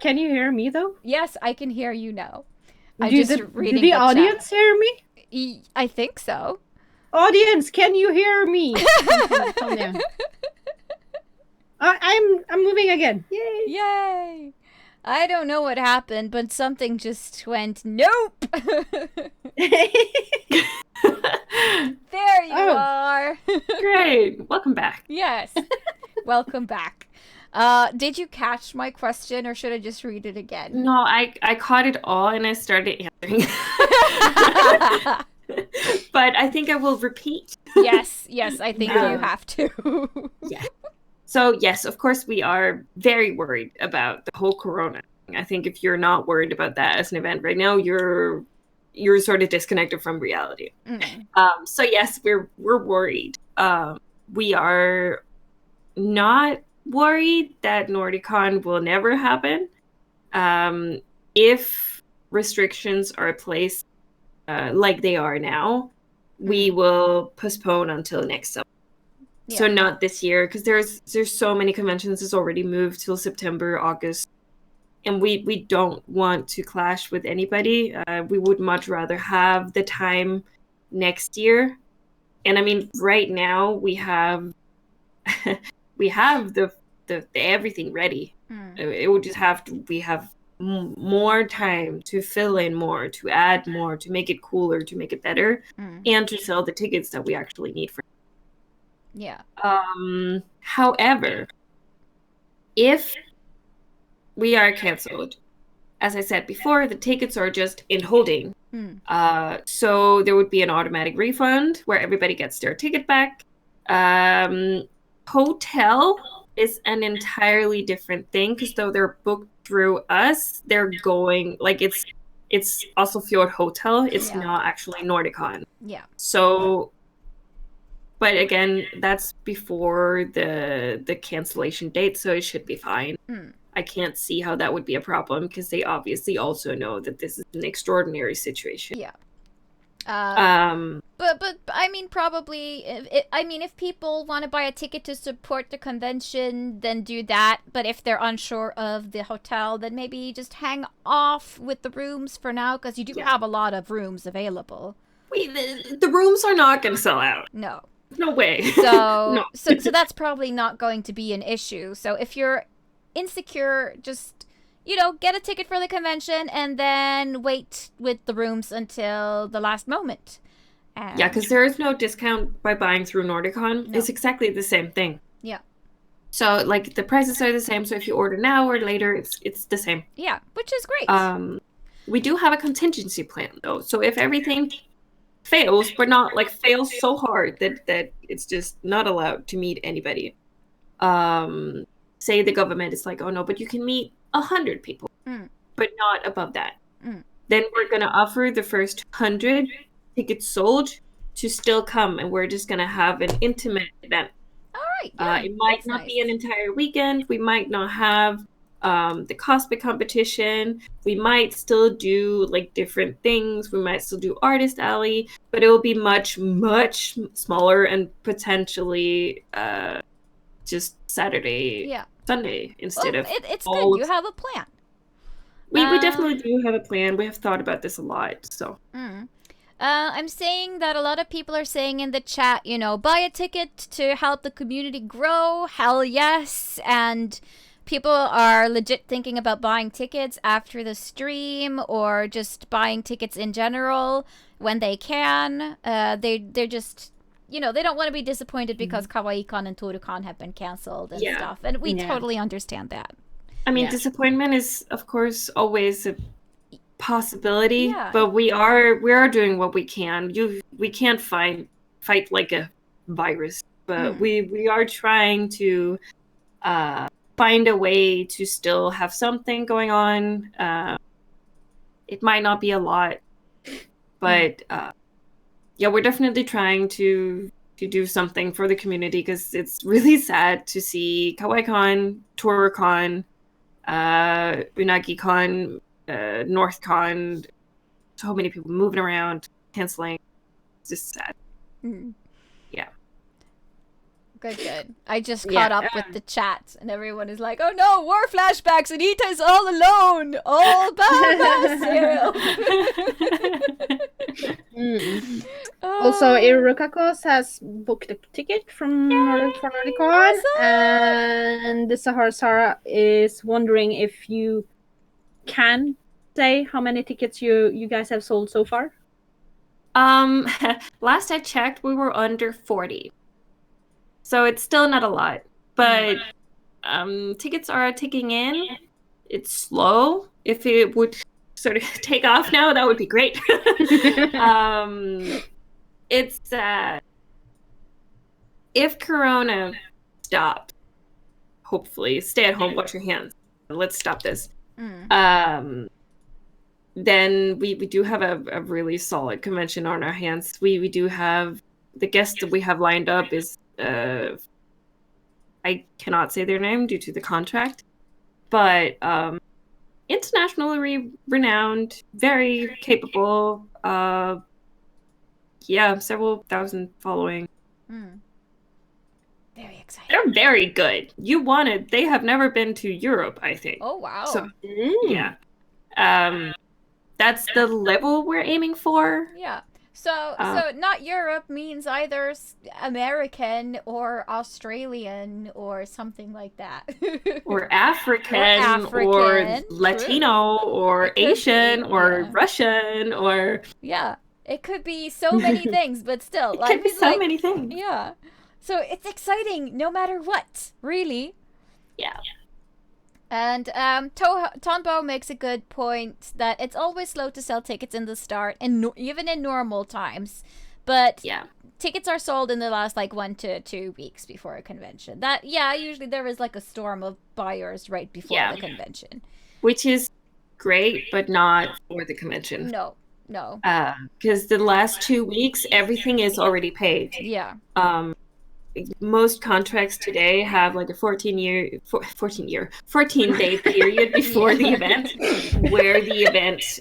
Can you hear me, though? Yes, I can hear you now. I'm Do just reading the the audience chat. hear me? I think so. Audience, can you hear me? Calm down. I'm moving again. Yay! Yay! I don't know what happened, but something just went, nope! There you are! Great. Welcome back. Yes. Welcome back. Did you catch my question, or should I just read it again? No, I caught it all and I started answering. But I think I will repeat. Yes, I think you have to. Yeah. So yes, of course, we are very worried about the whole Corona thing. I think if you're not worried about that as an event right now, you're sort of disconnected from reality. So yes, we're worried. We are not worried that Nordicon will never happen. If restrictions are placed like they are now, we will postpone until next summer. Yeah. So not this year, because there's so many conventions that's already moved till September, August, and we don't want to clash with anybody. We would much rather have the time next year. And I mean, right now we have the everything ready. It would just have to, we have more time to fill in more, to add more, to make it cooler, to make it better, and to sell the tickets that we actually need for. Yeah. However, if we are canceled, as I said before, the tickets are just in holding. So there would be an automatic refund where everybody gets their ticket back. Hotel is an entirely different thing, because though they're booked through us, they're going, like, it's Oslofjord Hotel. It's not actually Nordicon. Yeah. So, but again, that's before the cancellation date, so it should be fine. I can't see how that would be a problem, because they obviously also know that this is an extraordinary situation. Yeah. But I mean, probably, if people want to buy a ticket to support the convention, then do that. But if they're unsure of the hotel, then maybe just hang off with the rooms for now, because you do have a lot of rooms available. The rooms are not going to sell out. No way. So, No. so that's probably not going to be an issue. So if you're insecure, just, get a ticket for the convention and then wait with the rooms until the last moment. Yeah, because there is no discount by buying through Nordicon. No. It's exactly the same thing. Yeah. So, like, the prices are the same. So if you order now or later, it's the same. Yeah, which is great. We do have a contingency plan, though. So if everything fails, but not, like, fails so hard that it's just not allowed to meet anybody. Say the government is like, oh, no, but you can meet 100 people, but not above that. Then we're going to offer the first 100 tickets sold to still come, and we're just going to have an intimate event. All right. Yeah, it might not be an entire weekend. We might not have the cosplay competition. We might still do, like, different things. We might still do Artist Alley, but it will be much, much smaller and potentially just Saturday, Sunday instead of. It's good. You have a plan. We definitely do have a plan. We have thought about this a lot. So. I'm saying that a lot of people are saying in the chat, buy a ticket to help the community grow. Hell yes. And people are legit thinking about buying tickets after the stream or just buying tickets in general when they can. They're just, they don't want to be disappointed because KawaiiCon and ToruCon have been canceled and stuff. And we totally understand that. I mean, disappointment is, of course, always a possibility, but we are doing what we can. We can't fight like a virus, but we are trying to find a way to still have something going on. It might not be a lot, but we're definitely trying to do something for the community, because it's really sad to see KawaiiCon, ToruCon, UnagiCon, NorthCon, so many people moving around, canceling. It's just sad. Yeah. Good. I just caught up with the chat, and everyone is like, "Oh no, war flashbacks! Anita's all alone, all by herself." Also, Irukakos has booked a ticket for Nordicon, awesome! And the Sahara is wondering if you can say how many tickets you guys have sold so far. Last I checked, we were under 40. So it's still not a lot, but tickets are ticking in. It's slow. If it would sort of take off now, that would be great. It's if Corona stopped, hopefully, stay at home, wash your hands. Let's stop this. Then we do have a really solid convention on our hands. We do have the guests that we have lined up is I cannot say their name due to the contract, but internationally renowned, very capable, several thousand following. Very exciting. They're very good. They have never been to Europe, I think. Oh wow. So yeah. That's the level we're aiming for. Yeah. So not Europe means either American or Australian or something like that. or African or Latino or Asian or Russian or... Yeah. It could be so many things, but still. It could be so many things. Yeah. So it's exciting no matter what, really. Yeah. And Tonbo makes a good point that it's always slow to sell tickets in the start, and even in normal times. But tickets are sold in the last 1 to 2 weeks before a convention. Usually there is a storm of buyers right before the convention. Which is great, but not for the convention. No. Because the last 2 weeks, everything is already paid. Yeah. Most contracts today have a 14-day period before the event, where the event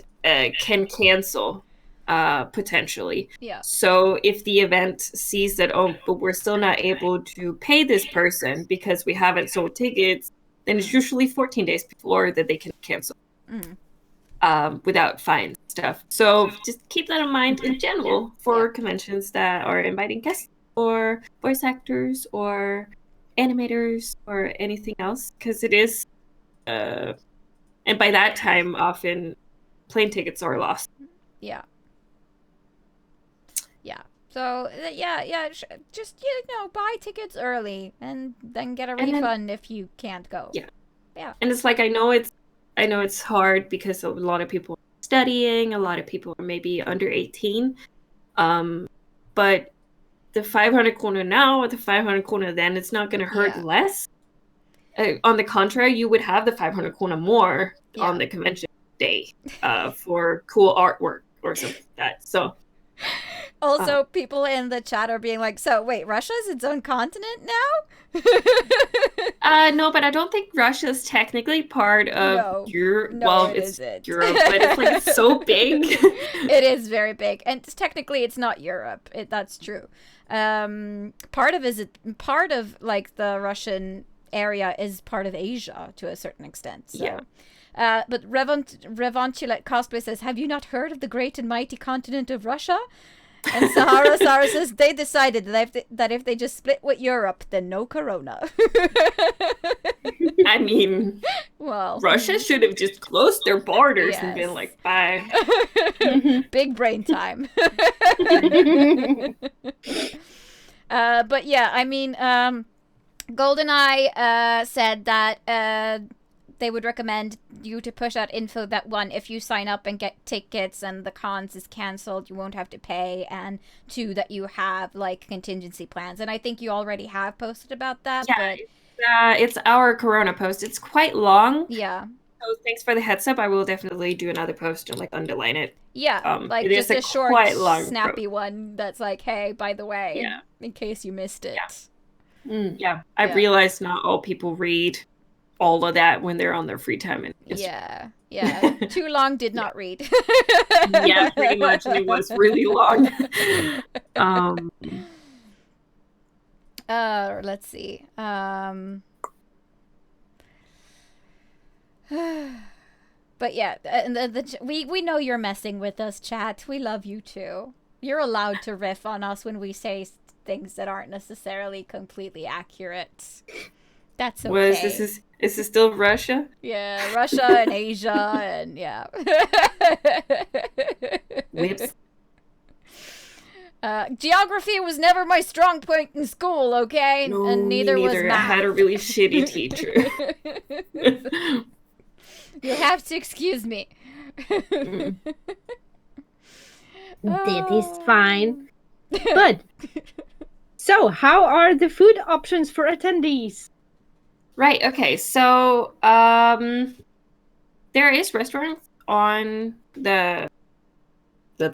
can cancel potentially. Yeah. So if the event sees that, but we're still not able to pay this person because we haven't sold tickets, then it's usually 14 days before that they can cancel without fines and stuff. So just keep that in mind in general for conventions that are inviting guests, or voice actors, or animators, or anything else, because it is, and by that time, often plane tickets are lost. Yeah. So just buy tickets early and then get a refund if you can't go. Yeah. And it's I know it's hard because a lot of people are studying, a lot of people are maybe under 18, but the 500 krona now or the 500 krona then, it's not going to hurt less. On the contrary, you would have the 500 krona more on the convention day for cool artwork or something like that. So, also, people in the chat are being like, "So wait, Russia is its own continent now?" No, but I don't think Russia is technically part of Europe. No, well, it it's isn't. Europe, but it's so big. It is very big, and technically, it's not Europe. That's true. Part of the Russian area is part of Asia to a certain extent. So. Yeah. But Revontulet Cosplay says, "Have you not heard of the great and mighty continent of Russia?" And Sahara says they decided that if they just split with Europe, then no corona. I mean, well, Russia should have just closed their borders and Yes. been like, bye. big brain time. But yeah, I mean, GoldenEye said that they would recommend you to push out info that one, if you sign up and get tickets and the cons is cancelled, you won't have to pay, and two, that you have like contingency plans. And I think you already have posted about that. Yeah, but it's our Corona post. It's quite long. yeah. So thanks for the heads up. I will definitely do another post and like underline it. Yeah, like it is just a short, quite long snappy one that's like, hey, by the way, Yeah. in case you missed it. Yeah, I've realized not all people read all of that when they're on their free time. And Yeah. Too long did not read. yeah, pretty much. And it was really long. Let's see. But yeah, and we know you're messing with us, chat. We love you too. You're allowed to riff on us when we say things that aren't necessarily completely accurate. That's okay. Is this still Russia? Yeah, Russia and Asia and yeah. Whips. Geography was never my strong point in school, okay? No, and neither was math. I had a really shitty teacher. You'll have to excuse me. That is fine. But, so how are the food options for attendees? Right, okay, so there is restaurants on the The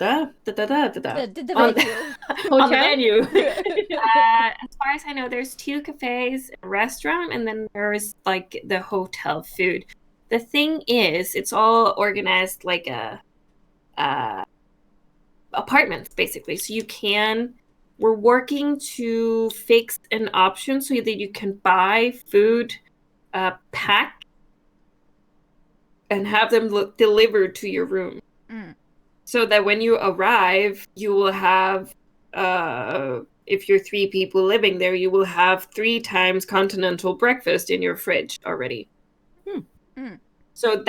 on the menu. As far as I know, there's 2 cafes, a restaurant, and then there's like the hotel food. The thing is, it's all organized like apartments basically. So we're working to fix an option so that you can buy food packed and have them delivered to your room. So that when you arrive, you will have, if you're 3 people living there, you will have 3 times continental breakfast in your fridge already. So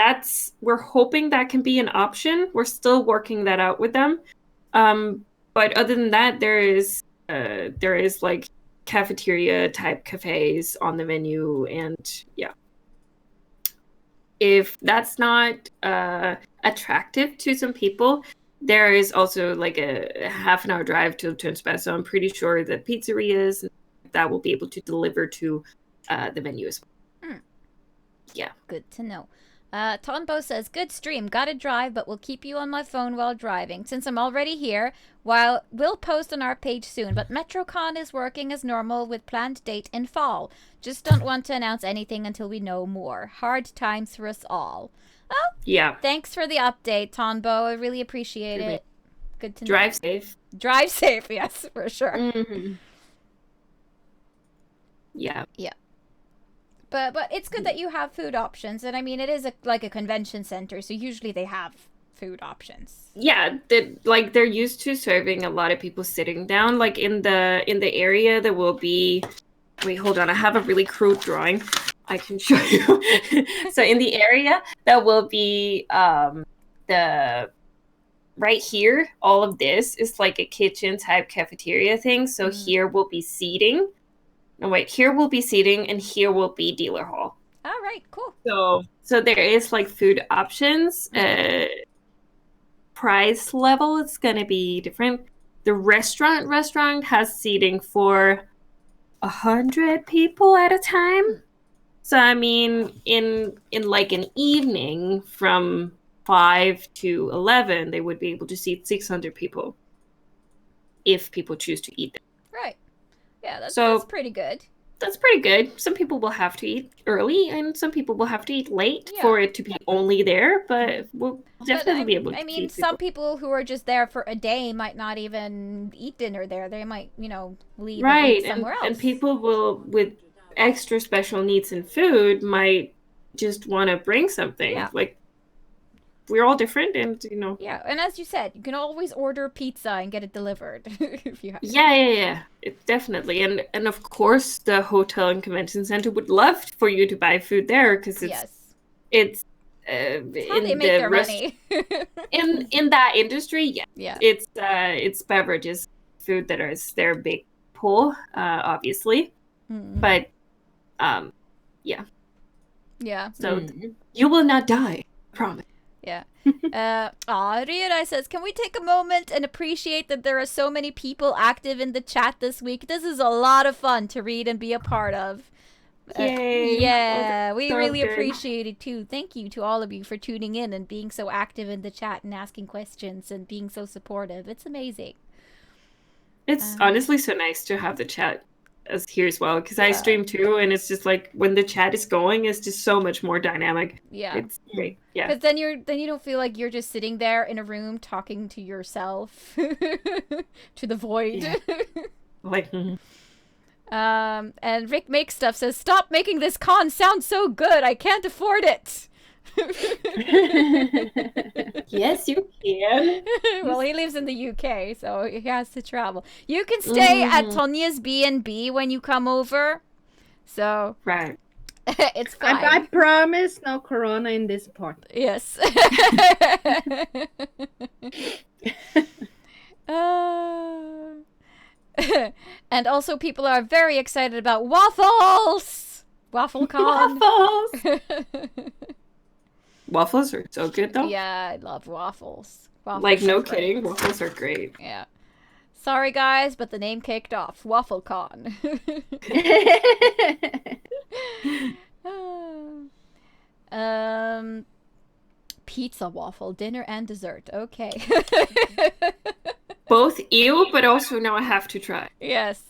we're hoping that can be an option. We're still working that out with them. But other than that, there is like cafeteria type cafes on the menu, and yeah. If that's not attractive to some people, there is also like a half an hour drive to Tønsberg, so I'm pretty sure that pizzerias that will be able to deliver to the menu as well. Yeah. Good to know. Tonbo says, good stream, gotta drive, but will keep you on my phone while driving. Since I'm already here, we'll post on our page soon, but MetroCon is working as normal with planned date in fall. Just don't want to announce anything until we know more. Hard times for us all. Oh, yeah. Thanks for the update, Tonbo. I really appreciate it. Good to know. Drive safe. Drive safe, yes, for sure. Mm-hmm. Yeah. Yeah. But it's good that you have food options, and I mean, it is like a convention center, so usually they have food options. Yeah, they're used to serving a lot of people sitting down. Like in the area, there will be. Wait, hold on. I have a really crude drawing. I can show you. So in the area, there will be the right here. All of this is like a kitchen type cafeteria thing. So here will be seating. No, wait, here will be seating, and here will be dealer hall. All right, cool. So there is like food options. Price level is gonna be different. The restaurant has seating for 100 people at a time. So I mean, in like an evening from 5 to 11, they would be able to seat 600 people if people choose to eat there. Right. Yeah, that's pretty good. That's pretty good. Some people will have to eat early, and some people will have to eat late for it to be only there, but we'll definitely be able to. I mean, some people who are just there for a day might not even eat dinner there. They might, leave and eat somewhere else. And people with extra special needs in food might just want to bring something. Yeah. Like, we're all different, and Yeah, and as you said, you can always order pizza and get it delivered if you have. Yeah. Definitely, and of course, the hotel and convention center would love for you to buy food there because it's how they make their money. in that industry. Yeah. It's beverages, food that is their big pull, obviously, but yeah. So you will not die, I promise. Yeah. Riedai says, can we take a moment and appreciate that there are so many people active in the chat this week? This is a lot of fun to read and be a part of. Yay. Yeah, we so really good. appreciate it too. Thank you to all of you for tuning in and being so active in the chat and asking questions and being so supportive. It's amazing. It's honestly so nice to have the chat as here as well, because I stream too, and it's just like when the chat is going, it's just so much more dynamic. Yeah, it's great. Yeah, because then you don't feel like you're just sitting there in a room talking to yourself to the void. Yeah. Like. And Rick Makes Stuff says, stop making this con sound so good. I can't afford it. Yes, you can. Well, he lives in the UK, so he has to travel. You can stay at Tonya's B&B when you come over. So right, it's fine. I promise no corona in this part. Yes. And also, people are very excited about waffles. WaffleCon. Waffles. Waffles are so good, though. Yeah, I love waffles. Like, no kidding, waffles are great. Yeah. Sorry, guys, but the name kicked off. WaffleCon. Pizza, waffle, dinner, and dessert. Okay. Both ew, but also now I have to try. Yes.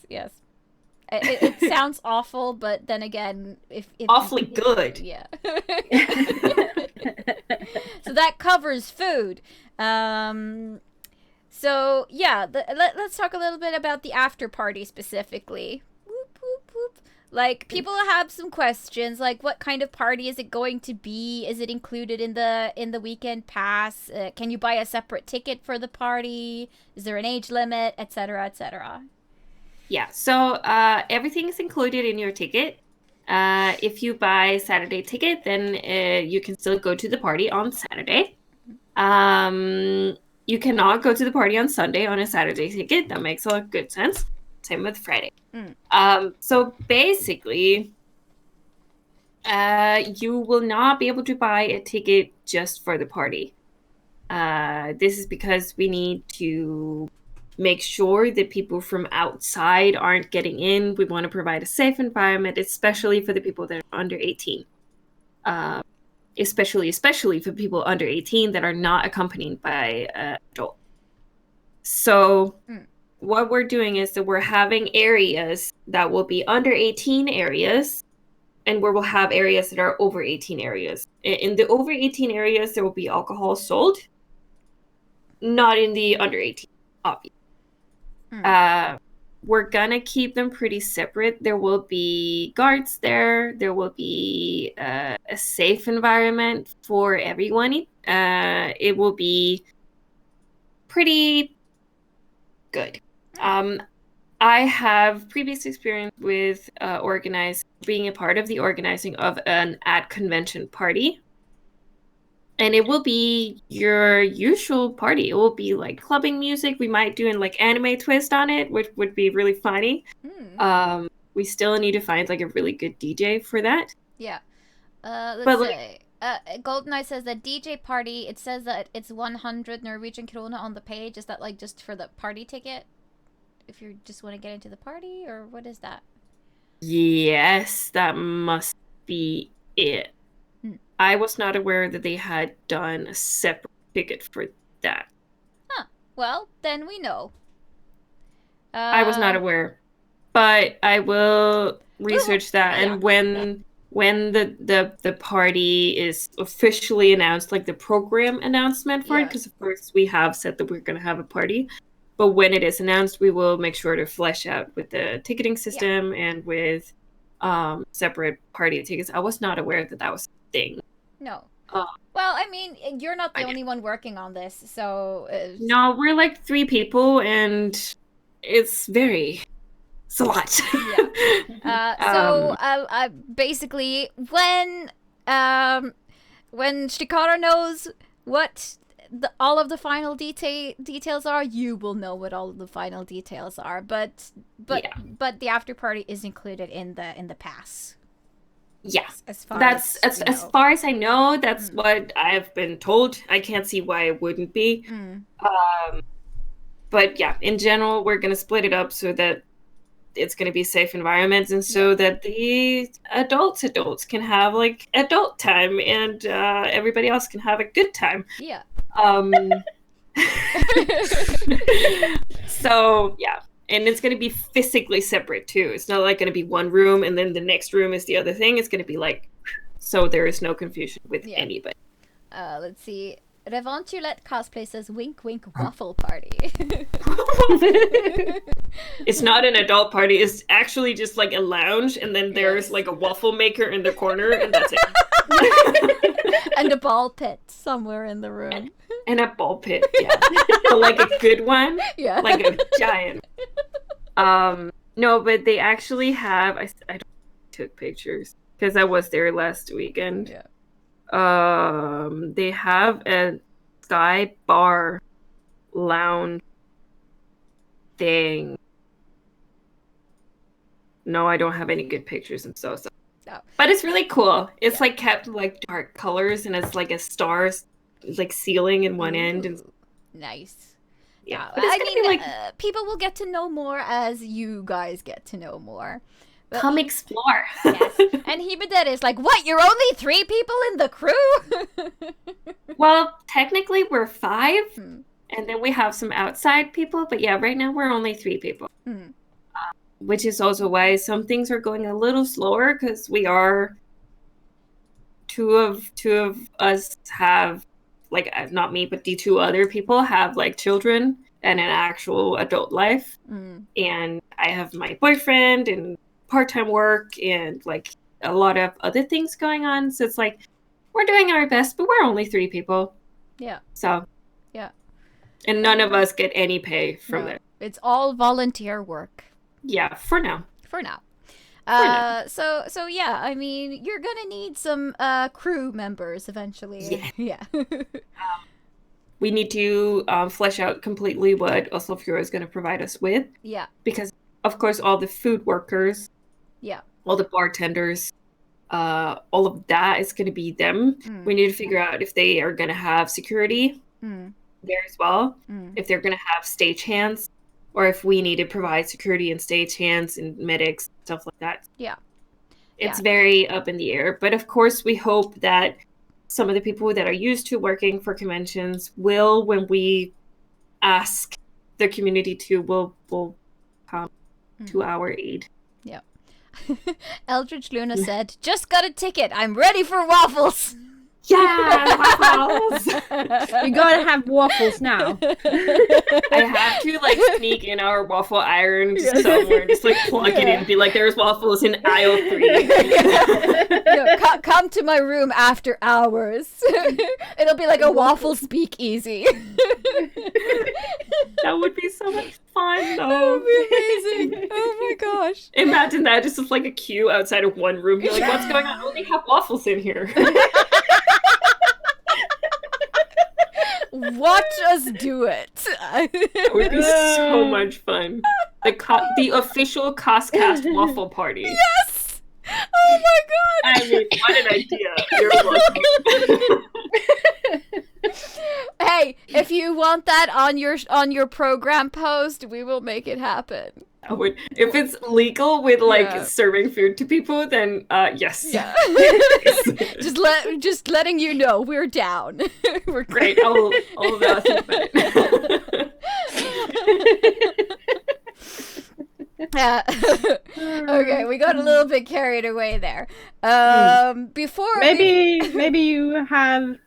It sounds awful, but then again, if awfully good. Yeah. So that covers food. So yeah, let's talk a little bit about the after party specifically. Whoop, whoop, whoop. Like, people have some questions, like what kind of party is it going to be? Is it included in the weekend pass? Can you buy a separate ticket for the party? Is there an age limit, etc., etc.? Yeah, so everything is included in your ticket. If you buy Saturday ticket, then you can still go to the party on Saturday. You cannot go to the party on Sunday on a Saturday ticket. That makes a lot of good sense. Same with Friday. So basically, you will not be able to buy a ticket just for the party. This is because we need to make sure that people from outside aren't getting in. We want to provide a safe environment, especially for the people that are under 18. Especially for people under 18 that are not accompanied by an adult. So what we're doing is that we're having areas that will be under 18 areas, and where we'll have areas that are over 18 areas. In the over 18 areas, there will be alcohol sold, not in the under 18, obviously. We're gonna keep them pretty separate. There will be guards there. There will be a safe environment for everyone. It will be pretty good. I have previous experience with being a part of the organizing of an at-convention party. And it will be your usual party. It will be like clubbing music. We might do an like anime twist on it, which would be really funny. We still need to find like a really good DJ for that. Yeah. Let's say. GoldenEye says that DJ party, it says that it's 100 Norwegian krona on the page. Is that like just for the party ticket? If you just want to get into the party, or what is that? Yes, that must be it. I was not aware that they had done a separate ticket for that. Huh. Well, then we know. I was not aware. But I will research that, and when the party is officially announced, like the program announcement for it, because of course we have said that we're going to have a party, but when it is announced, we will make sure to flesh out with the ticketing system and with separate party tickets. I was not aware that that was a thing. No. Well, I mean, you're not the only one working on this, so... No, we're like 3 people, and it's a lot. Yeah. Basically, when Shikara knows what all of the final details are, you will know what all of the final details are. But the after party is included in the pass. Yes, as far as I know, that's what I've been told. I can't see why it wouldn't be. But yeah, in general, we're gonna split it up so that it's gonna be safe environments, and so that the adults can have like adult time, and everybody else can have a good time. Yeah. So yeah. And it's going to be physically separate, too. It's not like going to be one room and then the next room is the other thing. It's going to be like, so there is no confusion with anybody. Let's see. Revantulet cosplay says wink wink waffle party. It's not an adult party. It's actually just like a lounge, and then there's like a waffle maker in the corner, and that's it. And a ball pit somewhere in the room. And a ball pit, yeah. But like a good one. Yeah. Like a giant. No, but they actually have... I took pictures because I was there last weekend. Yeah. They have a sky bar lounge thing. No, I don't have any good pictures. I'm so sorry. No. But it's really cool. It's like kept like dark colors, and it's like a star like ceiling in one end. And nice. Yeah, but I mean, people will get to know more as you guys get to know more. But come explore. Yes. And Hibide is like, what? You're only 3 people in the crew? Well, technically we're 5, and then we have some outside people. But yeah, right now we're only 3 people, which is also why some things are going a little slower, because we are two of us have. Like, not me, but the 2 other people have, like, children and an actual adult life. And I have my boyfriend and part-time work and, like, a lot of other things going on. So it's like, we're doing our best, but we're only 3 people. Yeah. So. Yeah. And none of us get any pay from it. It's all volunteer work. Yeah, for now. So yeah, I mean, you're gonna need some crew members eventually. Yeah. We need to flesh out completely what Oslofjord is going to provide us with. Yeah. Because, of course, all the food workers, all the bartenders, all of that is going to be them. We need to figure out if they are going to have security there as well, if they're going to have stagehands, or if we need to provide security and stagehands and medics, stuff like that. Yeah. It's very up in the air. But of course, we hope that some of the people that are used to working for conventions will, when we ask the community to, will come to our aid. Yeah. Eldridge Luna said, just got a ticket. I'm ready for waffles. Yeah, waffles. You gotta have waffles now. I have to like sneak in our waffle iron somewhere, just like plug it in and be like, there's waffles in aisle 3. Come to my room after hours. It'll be like a waffle speakeasy. That would be so much fun, though. That would be amazing. Oh my gosh. Imagine that, just like a queue outside of one room. You're like, what's going on? Oh, they have waffles in here. Watch us do it. It would be so much fun. The official CosCast waffle party. Yes! Oh my god! I mean, what an idea. You're welcome. Hey, if you want that on your program post, we will make it happen. If it's legal with like serving food to people, then yes. Yeah. just letting you know we're down. We're great. I'll think about it. Okay, we got a little bit carried away there. Before maybe you have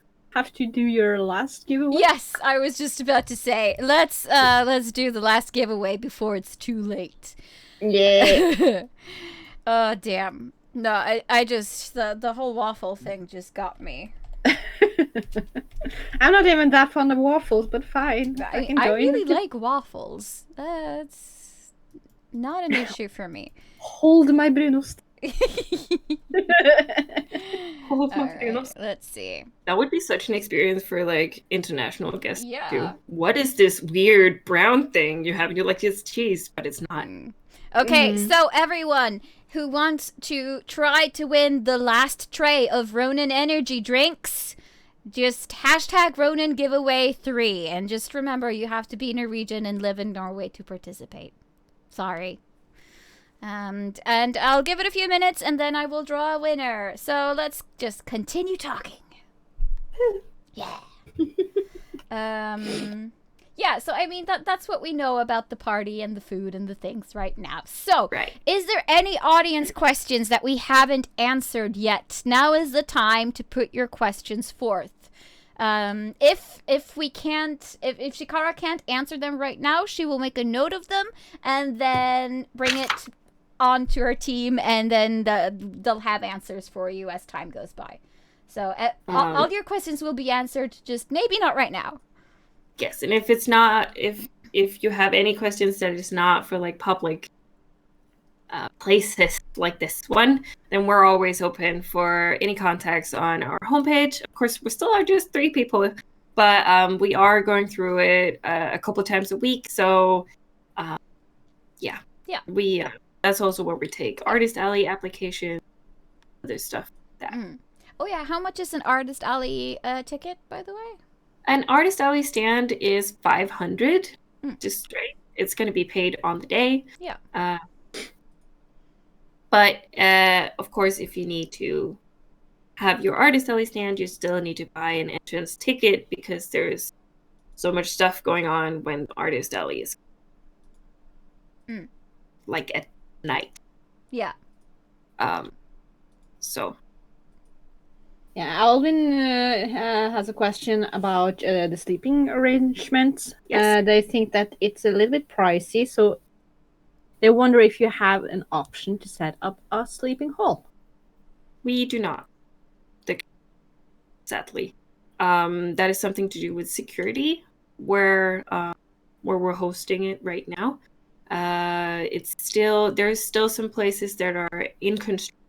to do your last giveaway. Yes, I was just about to say let's do the last giveaway before it's too late. Yeah. Damn. No, I just the whole waffle thing just got me. I'm not even that fond of waffles, but fine. I can I join. really like waffles. It's not an issue for me. Hold my brunost. Hold All my right, goodness. let's see. That would be such an experience for like international guests Yeah. too. What is this weird brown thing you have? And you're like, it's cheese, but it's not. Okay, so everyone who wants to try to win the last tray of Ronin Energy drinks, just hashtag Ronin giveaway 3. And just remember, you have to be in a region and live in Norway to participate. Sorry. And I'll give it a few minutes and then I will draw a winner. So let's just continue talking. Yeah. Yeah, so I mean that's what we know about the party and the food and the things right now. So, Is there any audience questions that we haven't answered yet? Now is the time to put your questions forth. If we can't, if Shikara can't answer them right now, she will make a note of them and then bring it onto her team, and then they'll have answers for you as time goes by. So all your questions will be answered, just maybe not right now. Yes, and if it's not, if you have any questions that is not for like public places like this one, then we're always open for any contacts on our homepage. Of course, we still are just 3 people, but we are going through it a couple of times a week. So, yeah, we that's also where we take Artist Alley applications, other stuff like that. Oh yeah, how much is an Artist Alley ticket, by the way? An Artist Alley stand is 500, just straight. It's going to be paid on the day. Yeah. But of course, if you need to have your Artist Alley stand, you still need to buy an entrance ticket because there's so much stuff going on when Artist Alley is like at night. Yeah. So. Yeah, Alvin has a question about the sleeping arrangements. Yes. They think that it's a little bit pricey, so they wonder if you have an option to set up a sleeping hall. We do not, sadly. That is something to do with security, where we're hosting it right now. There's still some places that are in construction.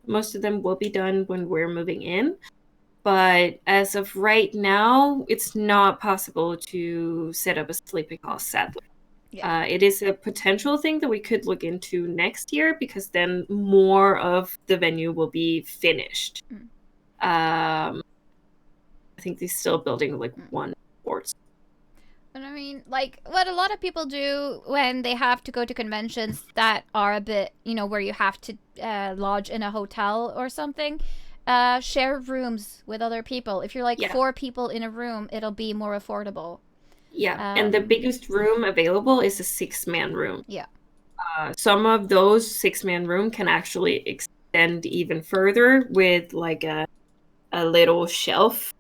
Most of them will be done when we're moving in, but as of right now, it's not possible to set up a sleeping hall, sadly. Yeah. It is a potential thing that we could look into next year, because then more of the venue will be finished. I think they're still building like one sports. And I mean, like, what a lot of people do when they have to go to conventions that are a bit, where you have to lodge in a hotel or something, share rooms with other people. If you're like 4 people in a room, it'll be more affordable. Yeah, and the biggest room available is a 6-man room. Yeah. Some of those 6-man room can actually extend even further with like a little shelf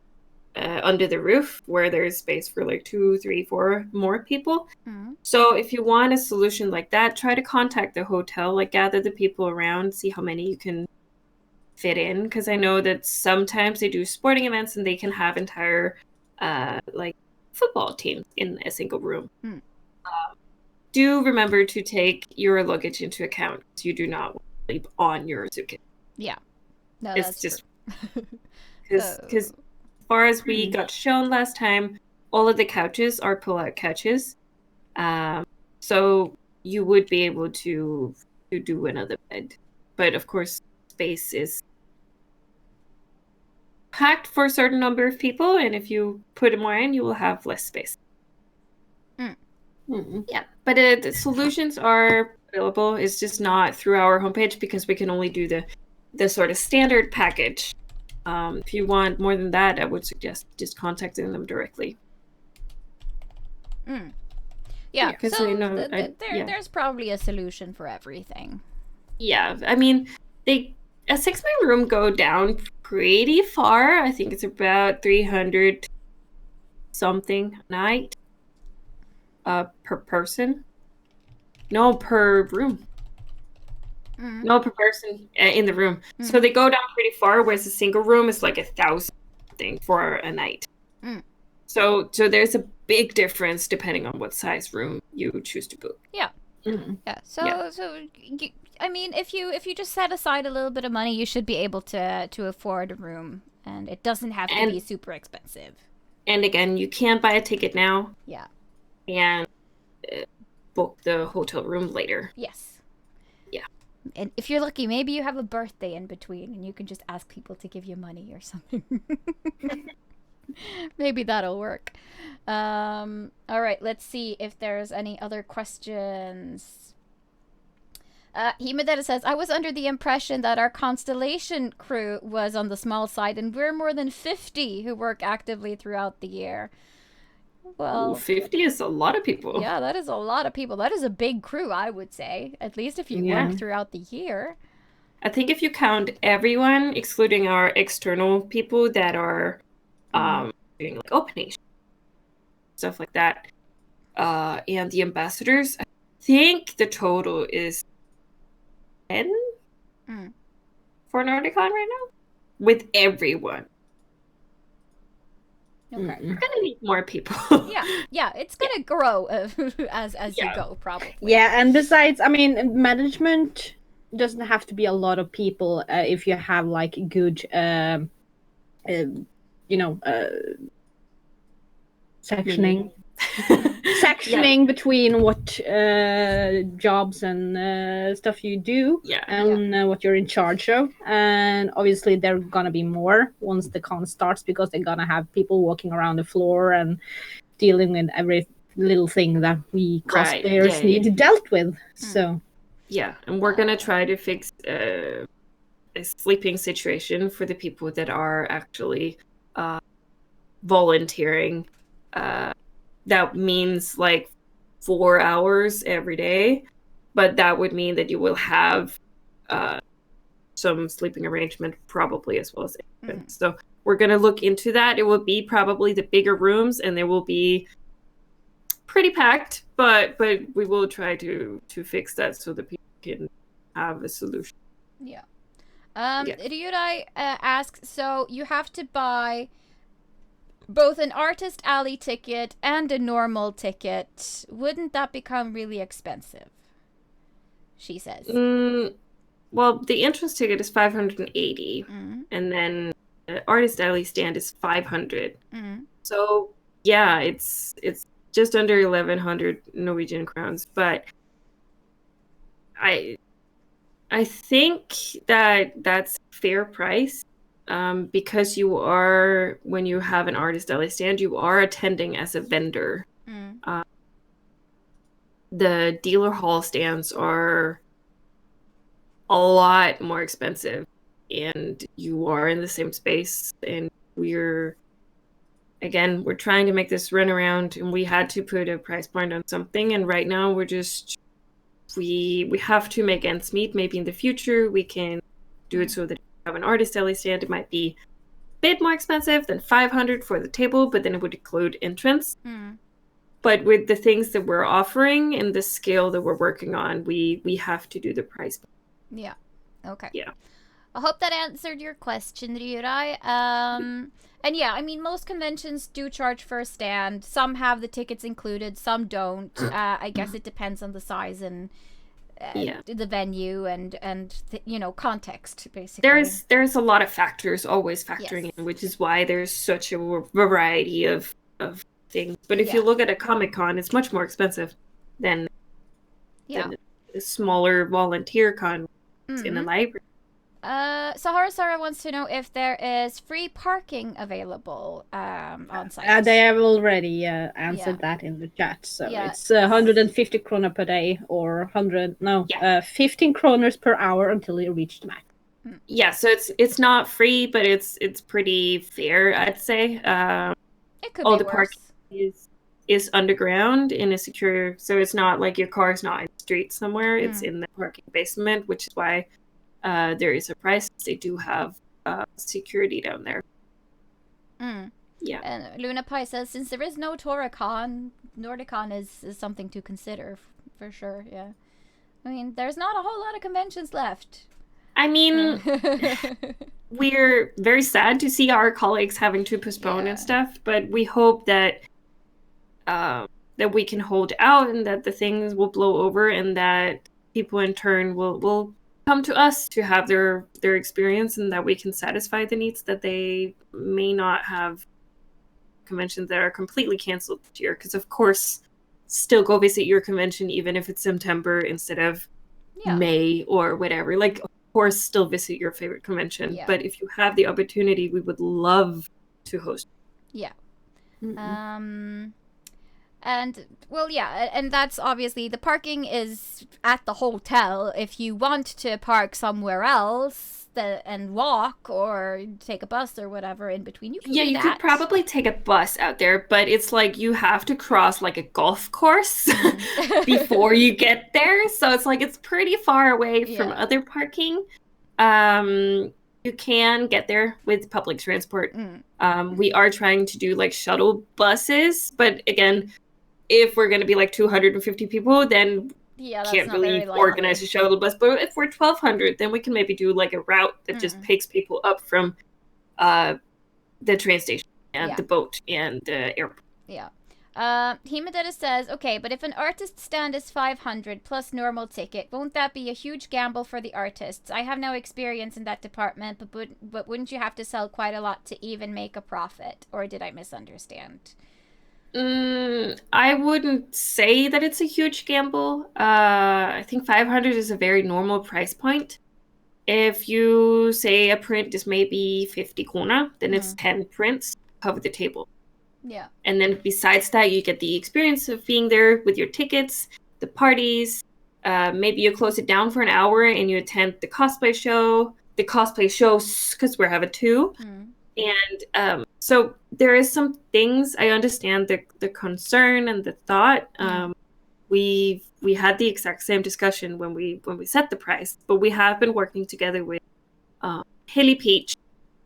under the roof where there's space for like 2, 3, 4 more people. So if you want a solution like that, try to contact the hotel, like gather the people around, see how many you can fit in, because I know that sometimes they do sporting events and they can have entire like football teams in a single room. Do remember to take your luggage into account, because you do not want to sleep on your suitcase. Yeah. No, it's that's just because as far as we got shown last time, all of the couches are pull-out couches, so you would be able to do another bed, but of course space is packed for a certain number of people, and if you put more in, you will have less space. Yeah, but the solutions are available. It's just not through our homepage, because we can only do the sort of standard package. If you want more than that, I would suggest just contacting them directly. Yeah, so there's probably a solution for everything. Yeah, I mean, a 6-man room go down pretty far. I think it's about 300 something a night per person. No, per room. No, per person in the room. So they go down pretty far, whereas a single room is like 1,000. something for a night. Mm. So there's a big difference depending on what size room you choose to book. Yeah. Mm. Yeah. So I mean, if you just set aside a little bit of money, you should be able to afford a room, and it doesn't have to be super expensive. And again, you can buy a ticket now. Yeah. And book the hotel room later. Yes. Yeah. And if you're lucky, maybe you have a birthday in between, and you can just ask people to give you money or something. Maybe that'll work. All right, let's see if there's any other questions. Himedera says, I was under the impression that our Constellation crew was on the small side, and we're more than 50 who work actively throughout the year. Well, 50 is a lot of people. Yeah, that is a lot of people. That is a big crew, I would say. At least if you work throughout the year. I think if you count everyone, excluding our external people that are doing like opening stuff like that, and the ambassadors, I think the total is 10 for Nordicon right now, with everyone. Okay. We're gonna need more people. yeah, it's gonna grow as you go, probably. Yeah, and besides, I mean, management doesn't have to be a lot of people if you have like good, sectioning. Sectioning between what jobs and stuff you do and what you're in charge of. And obviously there are gonna be more once the con starts, because they're gonna have people walking around the floor and dealing with every little thing that we cosplayers need dealt with. So and we're gonna try to fix a sleeping situation for the people that are actually volunteering. That means like 4 hours every day, but that would mean that you will have some sleeping arrangement probably as well as so we're going to look into that. It will be probably the bigger rooms, and they will be pretty packed, but we will try to fix that so that people can have a solution. Ryudai asks, so you have to buy both an Artist Alley ticket and a normal ticket. Wouldn't that become really expensive? She says. Well, the entrance ticket is 580, and then the Artist Alley stand is 500. So yeah, it's just under 1,100 Norwegian crowns. But I think that's fair price. Because you are, when you have an Artist Alley stand, you are attending as a vendor. The dealer hall stands are a lot more expensive, and you are in the same space, and we're trying to make this run around, and we had to put a price point on something, and right now we're just we have to make ends meet. Maybe in the future we can do it so that have an Artist Alley stand, it might be a bit more expensive than 500 for the table, but then it would include entrance. But with the things that we're offering and the scale that we're working on, we have to do the price. Yeah. Okay. Yeah. I hope that answered your question, Ryurai. And yeah, I mean, most conventions do charge for a stand. Some have the tickets included, some don't. I guess it depends on the size and the venue and context, basically. There's a lot of factors always factoring in, which is why there's such a variety of things. But if you look at a Comic-Con, it's much more expensive than a smaller volunteer con in a library. Sahara wants to know if there is free parking available on site. They have already answered that in the chat. So it's 150 krona per day or 15 kroners per hour until you reach the max. Yeah, so it's not free, but it's pretty fair, I'd say. It could all be the parking is underground in a secure, so it's not like your car's not in the street somewhere. It's in the parking basement, which is why there is a price. They do have security down there. Yeah. And Luna Pai says, since there is no Toricon, Nordicon is something to consider for sure. Yeah. I mean, there's not a whole lot of conventions left. I mean, we're very sad to see our colleagues having to postpone and stuff, but we hope that that we can hold out and that the things will blow over and that people in turn will come to us to have their experience and that we can satisfy the needs that they may not have conventions that are completely canceled this year. Because of course, still go visit your convention even if it's September instead of May or whatever. Like, of course, still visit your favorite convention. Yeah. But if you have the opportunity, we would love to host. Yeah. Mm-hmm. And, well, yeah, and that's obviously, the parking is at the hotel. If you want to park somewhere else and walk or take a bus or whatever in between, you can do that. You could probably take a bus out there, but it's like you have to cross like a golf course before you get there. So it's like it's pretty far away from other parking. You can get there with public transport. We are trying to do like shuttle buses, but again, if we're going to be like 250 people, then can't really organize a shuttle bus. But if we're 1,200, then we can maybe do like a route that just picks people up from the train station and the boat and the airport. Yeah. Himadetta says, okay, but if an artist stand is 500 plus normal ticket, won't that be a huge gamble for the artists? I have no experience in that department, but wouldn't you have to sell quite a lot to even make a profit? Or did I misunderstand? I wouldn't say that it's a huge gamble. I think 500 is a very normal price point. If you say a print is maybe 50 krona, then it's 10 prints to cover the table. Yeah. And then besides that, you get the experience of being there with your tickets, the parties. Maybe you close it down for an hour and you attend the cosplay shows, because we're having two. And so there is some things, I understand the concern and the thought. We had the exact same discussion when we set the price, but we have been working together with Hilly Peach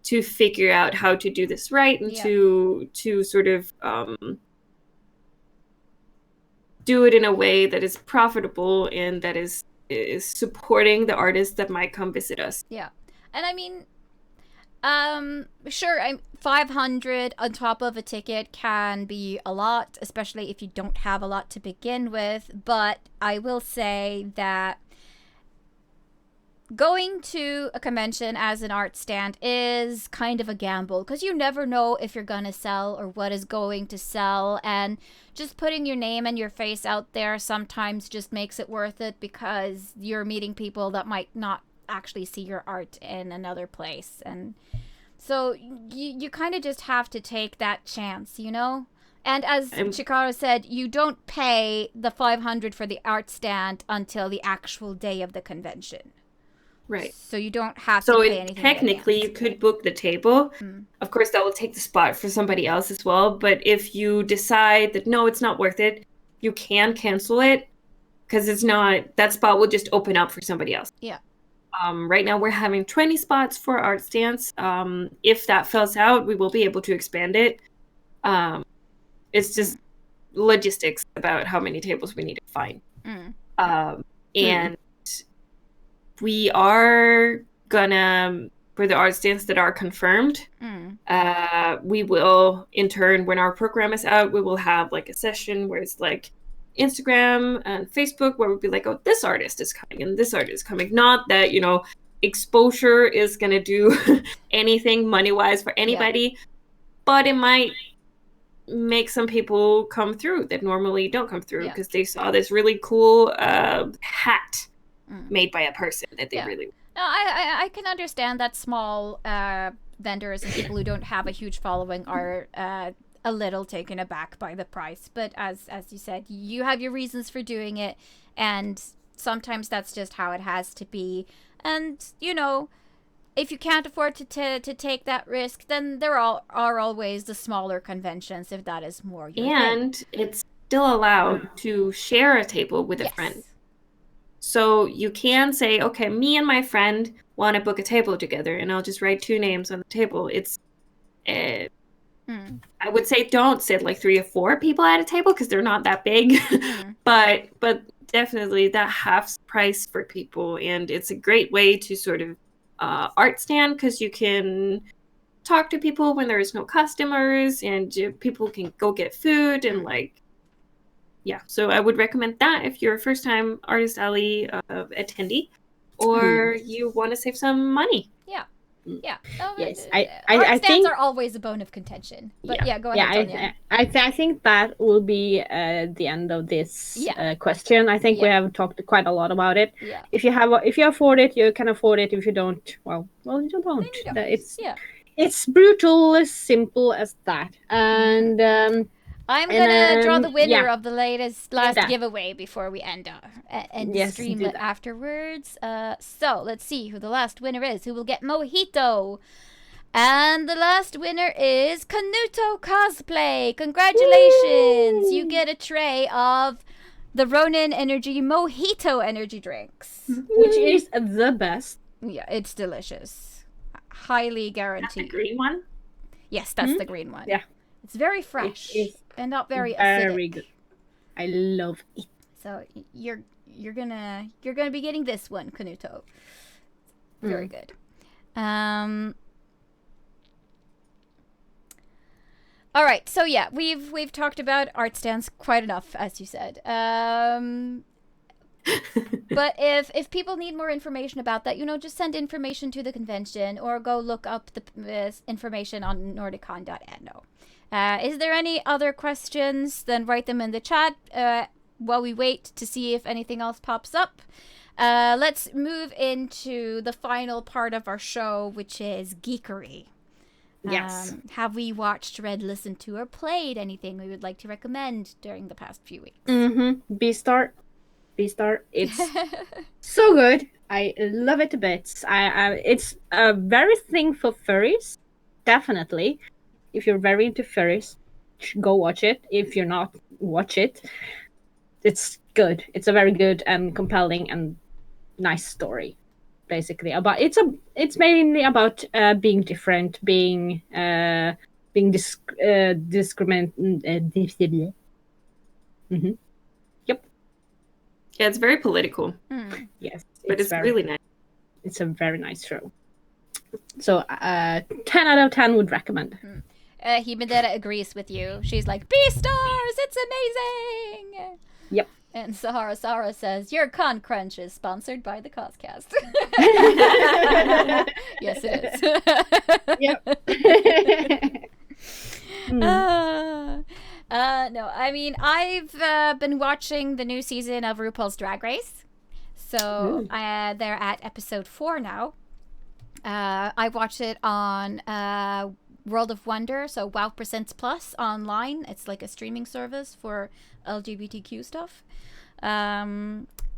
to figure out how to do this right and to sort of do it in a way that is profitable and that is supporting the artists that might come visit us. Yeah. And I mean, sure, 500 on top of a ticket can be a lot, especially if you don't have a lot to begin with, but I will say that going to a convention as an art stand is kind of a gamble, because you never know if you're gonna sell or what is going to sell, and just putting your name and your face out there sometimes just makes it worth it, because you're meeting people that might not actually see your art in another place. And so you kind of just have to take that chance, you know? And as Chikara said, you don't pay the 500 for the art stand until the actual day of the convention. Right. So you don't have to pay anything. So technically you could book the table. Of course, that will take the spot for somebody else as well. But if you decide that, no, it's not worth it, you can cancel it, because it's not, that spot will just open up for somebody else. Yeah. Right now we're having 20 spots for art stands. If that fills out, we will be able to expand it. It's just logistics about how many tables we need to find. And we are gonna, for the art stands that are confirmed, we will, in turn, when our program is out, we will have like a session where it's like Instagram and Facebook, where we'll be like, oh, this artist is coming and this artist is coming. Not that, you know, exposure is gonna do anything money-wise for anybody, but it might make some people come through that normally don't come through because they saw this really cool hat made by a person that they really... No, I can understand that small vendors and people who don't have a huge following are a little taken aback by the price. But as you said, you have your reasons for doing it, and sometimes that's just how it has to be. And, you know, if you can't afford to take that risk, then there are always the smaller conventions, if that is more your thing. It's still allowed to share a table with a friend. So you can say, okay, me and my friend want to book a table together, and I'll just write 2 names on the table. It's, I would say don't sit like 3 or 4 people at a table because they're not that big. But definitely that half price for people, and it's a great way to sort of art stand because you can talk to people when there's no customers, and people can go get food and like, yeah. So I would recommend that if you're a first-time Artist Alley attendee, or you want to save some money. Yeah. Yeah. Oh, Yes, art I stands think are always a bone of contention. But yeah, go yeah, ahead, Tonya. I think that will be the end of this question. I think we have talked quite a lot about it. Yeah. If you afford it, you can afford it. If you don't, well, you don't. Then you don't. It's brutal, as simple as that. And I'm gonna draw the winner of the last Yeah. giveaway before we end the Yes, stream do that. afterwards. So let's see who the last winner is. Who will get Mojito? And the last winner is Kanuto Cosplay. Congratulations! Woo! You get a tray of the Ronin Energy Mojito energy drinks, which is the best. Yeah, it's delicious. Highly guaranteed. That's the green one? Yes, that's the green one. Yeah. It's very fresh and not very very acidic. good. I love it. So you're gonna be getting this one, Kanuto. Very good. All right, so yeah, we've talked about art stands quite enough, as you said. But if people need more information about that, just send information to the convention or go look up the information on Nordicon.no. Is there any other questions? Then write them in the chat while we wait to see if anything else pops up. Let's move into the final part of our show, which is geekery. Yes. Have we watched, read, listened to, or played anything we would like to recommend during the past few weeks? Beastar. It's so good. I love it to bits. It's a very thing for furries. Definitely. If you're very into furries, go watch it. If you're not, watch it. It's good. It's a very good and compelling and nice story. Basically, it's mainly about being different, being discriminated. Yep. Yeah, it's very political. Yes, but it's really nice. It's a very nice show. So 10 out of 10 would recommend. Himedera agrees with you. She's like, Beastars, it's amazing. Yep. And Sahara says, your Con Crunch is sponsored by the CosCast. Yes, it is. No, I mean, I've been watching the new season of RuPaul's Drag Race. So they're at episode 4 now. I watched it on World of Wonder, so WoW Presents Plus online. It's like a streaming service for LGBTQ stuff.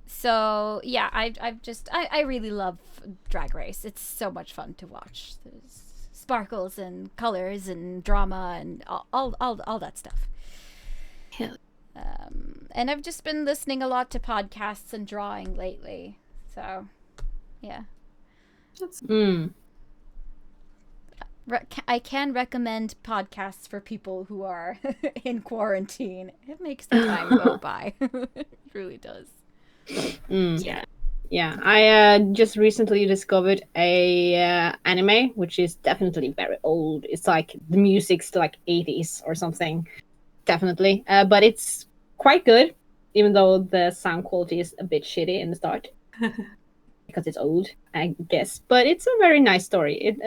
So yeah, I really love Drag Race. It's so much fun to watch. There's sparkles and colors and drama and all that stuff. Yeah. And I've just been listening a lot to podcasts and drawing lately. So yeah. I can recommend podcasts for people who are in quarantine. It makes the time go by. It really does. Yeah. I just recently discovered a anime, which is definitely very old. It's like the music's like 80s or something. Definitely. But it's quite good, even though the sound quality is a bit shitty in the start. Because it's old, I guess. But it's a very nice story. It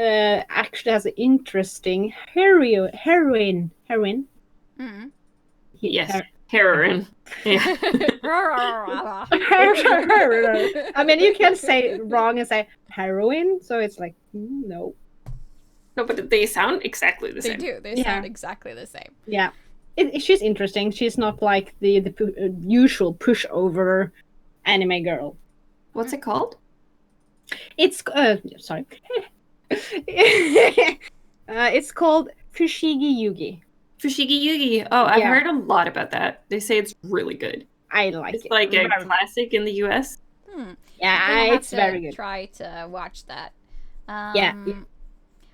actually has an interesting heroine. Mm-hmm. Yes, heroine. Yeah. I mean, you can say it wrong and say heroine, so it's like, no. No, but they sound exactly the same. They do. They sound exactly the same. Yeah. She's interesting. She's not like the usual pushover anime girl. What's it called? It's sorry. It's called Fushigi Yugi. Fushigi Yugi. Oh, I've heard a lot about that. They say it's really good. I like it's it. It's like a classic in the US. Yeah, it's very good. Try to watch that. Yeah.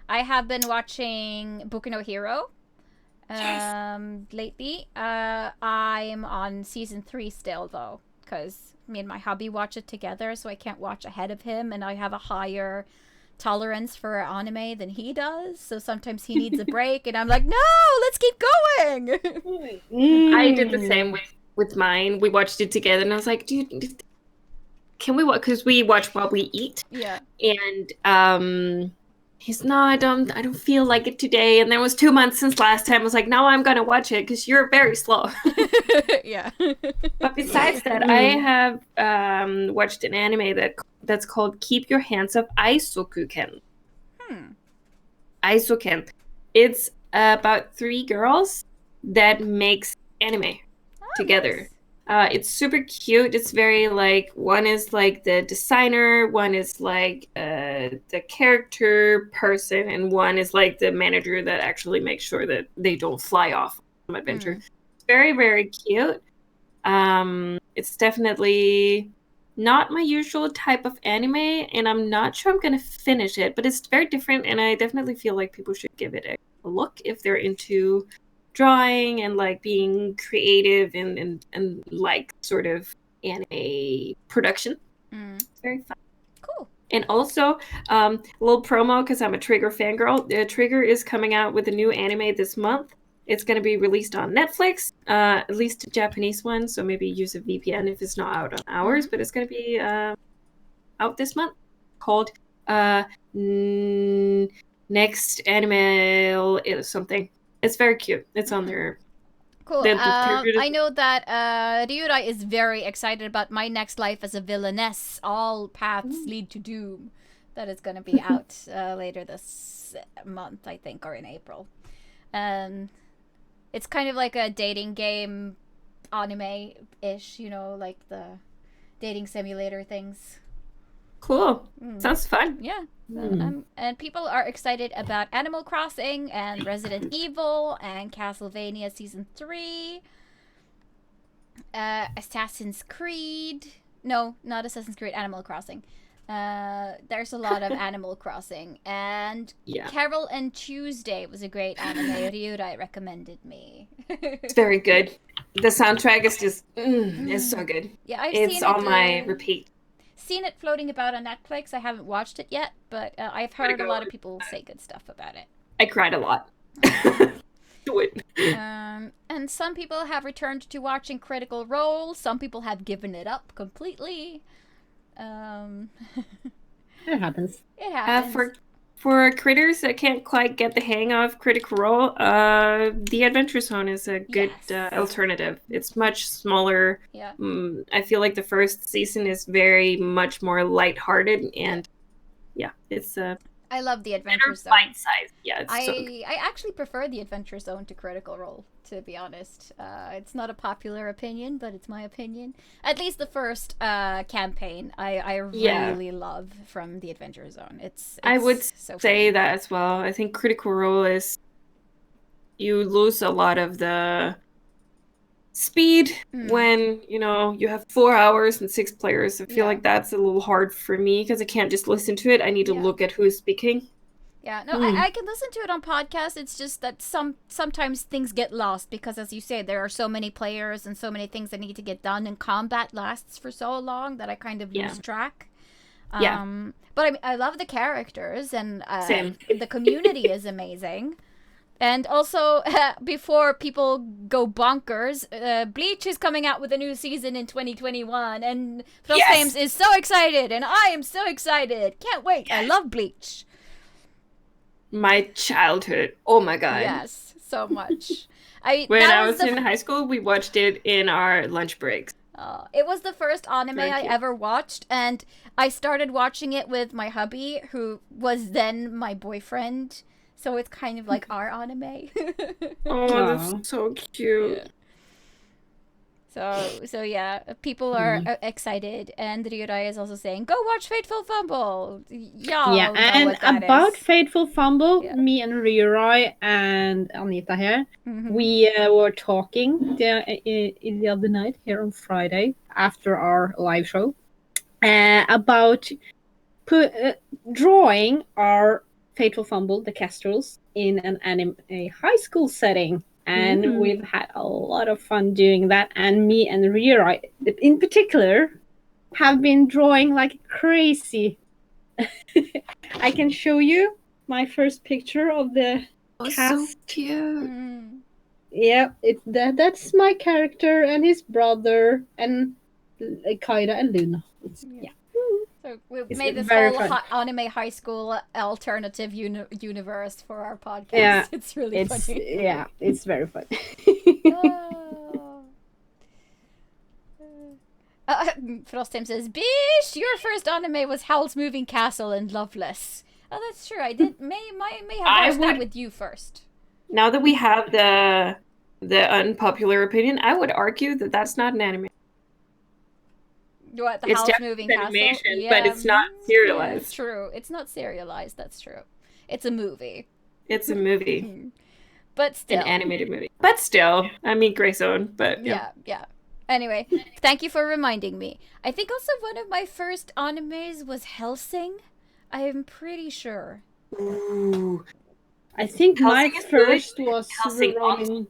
I have been watching Boku no Hero. Lately. I'm on season 3 still though, because me and my hubby watch it together, so I can't watch ahead of him, and I have a higher tolerance for anime than he does, so sometimes he needs a break and I'm like, no, let's keep going. I did the same with mine. We watched it together and I was like, dude, can we watch? Because we watch while we eat. Yeah. And he's, no, I don't feel like it today. And then it was 2 months since last time. I was like, no, I'm gonna watch it because you're very slow. Yeah. But besides that, I have watched an anime that's called Keep Your Hands Off Aizoku-ken. Aizoken. It's about 3 girls that makes anime together. Nice. It's super cute. It's very like, one is like the designer, one is like the character person, and one is like the manager that actually makes sure that they don't fly off on an adventure. It's very, very cute. It's definitely not my usual type of anime, and I'm not sure I'm gonna finish it, but it's very different, and I definitely feel like people should give it a look if they're into drawing and like being creative and like sort of anime production. It's very fun. Cool. And also, a little promo because I'm a Trigger fangirl. Trigger is coming out with a new anime this month. It's going to be released on Netflix, at least a Japanese one, so maybe use a VPN if it's not out on ours, but it's going to be out this month, called Next Anime something. It's very cute. It's on there. Cool. I know that Ryurai is very excited about My Next Life as a Villainess. All Paths Lead to Doom. That is going to be out later this month, I think, or in April. It's kind of like a dating game anime-ish, you know, like the dating simulator things. Cool. Sounds fun. Yeah. And people are excited about Animal Crossing and Resident Evil and Castlevania Season 3. Assassin's Creed. No, not Assassin's Creed, Animal Crossing. There's a lot of Animal Crossing. And Carol and Tuesday was a great anime. Ryurai recommended me. It's very good. The soundtrack is just, it's so good. Yeah, it's on my repeat. Seen it floating about on Netflix. I haven't watched it yet, but I've heard a lot of people say good stuff about it. I cried a lot. Do it. And some people have returned to watching Critical Role. Some people have given it up completely. It happens. It happens. For critters that can't quite get the hang of Critical Role, the Adventure Zone is a good alternative. It's much smaller. Yeah. I feel like the first season is very much more lighthearted, and it's I love the Adventure Zone. Bite size. Yeah, I actually prefer the Adventure Zone to Critical Role, to be honest. It's not a popular opinion, but it's my opinion. At least the first campaign, I really love from the Adventure Zone. It's I would so say fun. that as well. I think Critical Role is, you lose a lot of the speed when you have 4 hours and 6 players. I feel like that's a little hard for me because I can't just listen to it. I need to look at who's speaking. Yeah, no, I can listen to it on podcast. It's just that sometimes things get lost because, as you say, there are so many players and so many things that need to get done, and combat lasts for so long that I kind of lose track. But I love the characters, and the community is amazing. And also, before people go bonkers, Bleach is coming out with a new season in 2021, and Phil James is so excited, and I am so excited. Can't wait. I love Bleach. My childhood. Oh my god. Yes, so much. When I was in high school, we watched it in our lunch breaks. It was the first anime I ever watched, and I started watching it with my hubby, who was then my boyfriend. So it's kind of like our anime. Oh, that's so cute. So yeah, people are excited, and Ryurai is also saying, "Go watch Fateful Fumble." Y'all know and what that about is. Fateful Fumble, me and Ryurai and Anita here, we were talking the other night here on Friday after our live show about drawing our Fateful Fumble, the Kestrels, in a high school setting. and we've had a lot of fun doing that. And me and Rira, in particular, have been drawing like crazy. I can show you my first picture of the cast. So cute. Yeah, that's my character and his brother and Kaira and Luna. Yeah. So we've It's made this very whole fun. anime high school alternative universe for our podcast. Yeah, It's really funny. Yeah, it's very fun. Oh. Frostheim says, "Bish, your first anime was Howl's Moving Castle and Loveless." Oh, that's true. I did may have watched that with you first. Now that we have the unpopular opinion, I would argue that that's not an anime. What, the It's Howl's definitely Moving animation, Castle? but it's not serialized. Yeah, true. It's not serialized. That's true. It's a movie. It's a movie. But still. An animated movie. But still. I mean, Grey Zone, but yeah. Anyway, thank you for reminding me. I think also one of my first animes was Hellsing. I am pretty sure. Ooh. I think my Hellsing is first good. was Hellsing Ronin.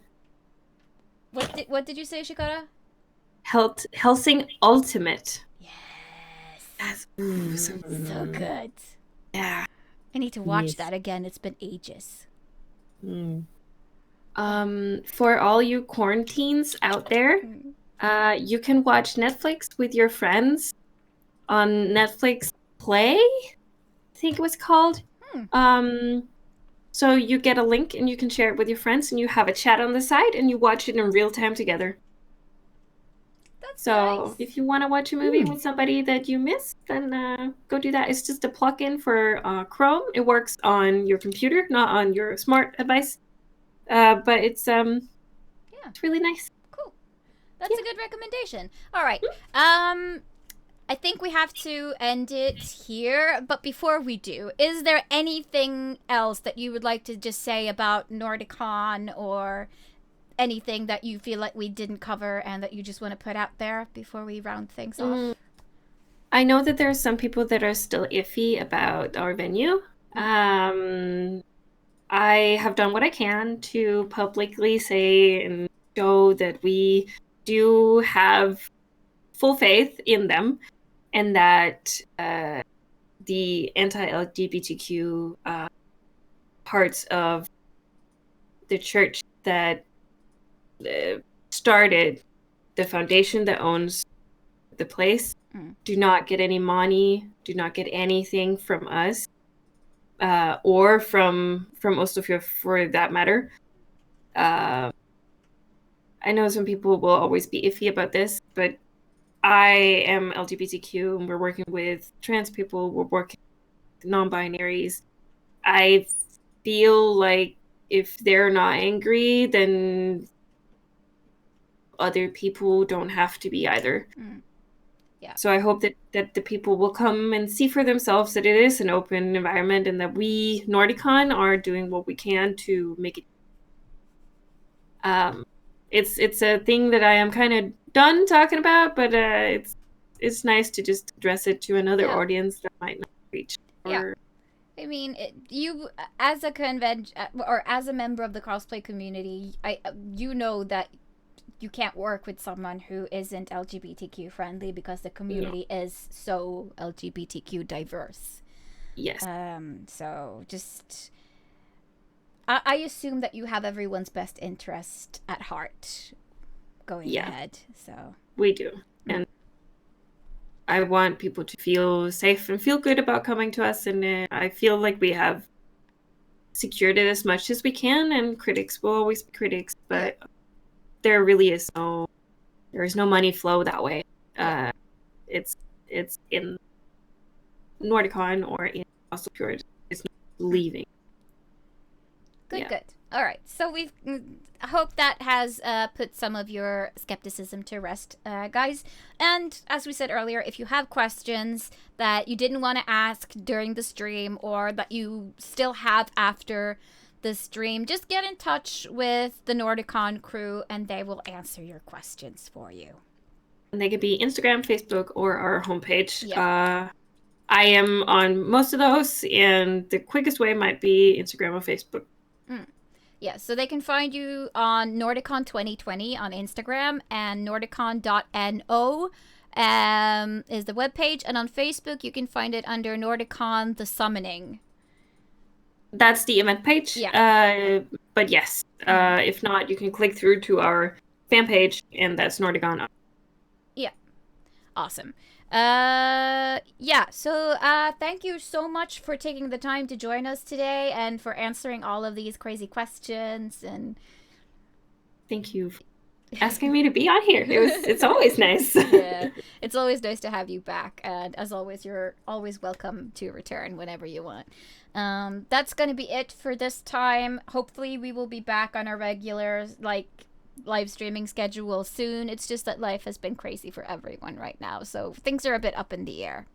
What did you say, Shikara? Hellsing Ultimate. Yes. That's so good. Yeah. I need to watch that again. It's been ages. For all you quarantines out there, you can watch Netflix with your friends on Netflix Play, I think it was called. So you get a link and you can share it with your friends and you have a chat on the side and you watch it in real time together. That's so nice. If you want to watch a movie with somebody that you missed, then go do that. It's just a plugin for Chrome. It works on your computer, not on your smart device. But it's it's really nice. Cool. That's a good recommendation. All right. I think we have to end it here. But before we do, is there anything else that you would like to just say about Nordicon or anything that you feel like we didn't cover and that you just want to put out there before we round things off? I know that there are some people that are still iffy about our venue. I have done what I can to publicly say and show that we do have full faith in them and that the anti-LGBTQ parts of the church that started the foundation that owns the place do not get any money, do not get anything from us. Or from Ostofjord for that matter. I know some people will always be iffy about this, but I am LGBTQ and we're working with trans people, we're working with non-binaries. I feel like if they're not angry, then other people don't have to be either. Yeah. So I hope that the people will come and see for themselves that it is an open environment and that we, Nordicon, are doing what we can to make it. It's a thing that I am kind of done talking about, but it's nice to just address it to another audience that might not reach. I mean, you as a convention or as a member of the cosplay community, you know that you can't work with someone who isn't LGBTQ friendly because the community is so LGBTQ diverse. Yes. So just, I assume that you have everyone's best interest at heart going ahead. So we do. And I want people to feel safe and feel good about coming to us. And I feel like we have secured it as much as we can. And critics will always be critics, but there really is no money flow that way. It's in Nordicon or in Ostofjord. It's not leaving. Good. All right. So I hope that has put some of your skepticism to rest, guys. And as we said earlier, if you have questions that you didn't want to ask during the stream or that you still have after the stream, just get in touch with the Nordicon crew and they will answer your questions for you. And they could be Instagram, Facebook, or our homepage. I am on most of those, and the quickest way might be Instagram or Facebook. Yeah, so they can find you on Nordicon 2020 on Instagram, and nordicon.no is the webpage. And on Facebook, you can find it under Nordicon The Summoning. That's the event page. Yeah. But yes, if not, you can click through to our fan page, and that's Nordicon. Yeah. Awesome. So thank you so much for taking the time to join us today and for answering all of these crazy questions. And thank you for asking me to be on here. It's always nice. Yeah, it's always nice to have you back, and as always, you're always welcome to return whenever you want. That's gonna be it for this time. Hopefully we will be back on our regular live streaming schedule soon. It's just that life has been crazy for everyone right now, so things are a bit up in the air.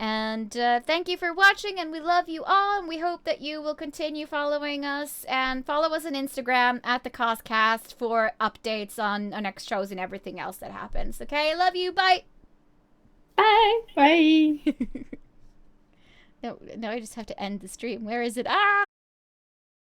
And thank you for watching, and we love you all, and we hope that you will continue following us, and follow us on Instagram at the CosCast for updates on our next shows and everything else that happens. Okay, love you, bye! Bye! Bye! No, I just have to end the stream. Where is it? Ah!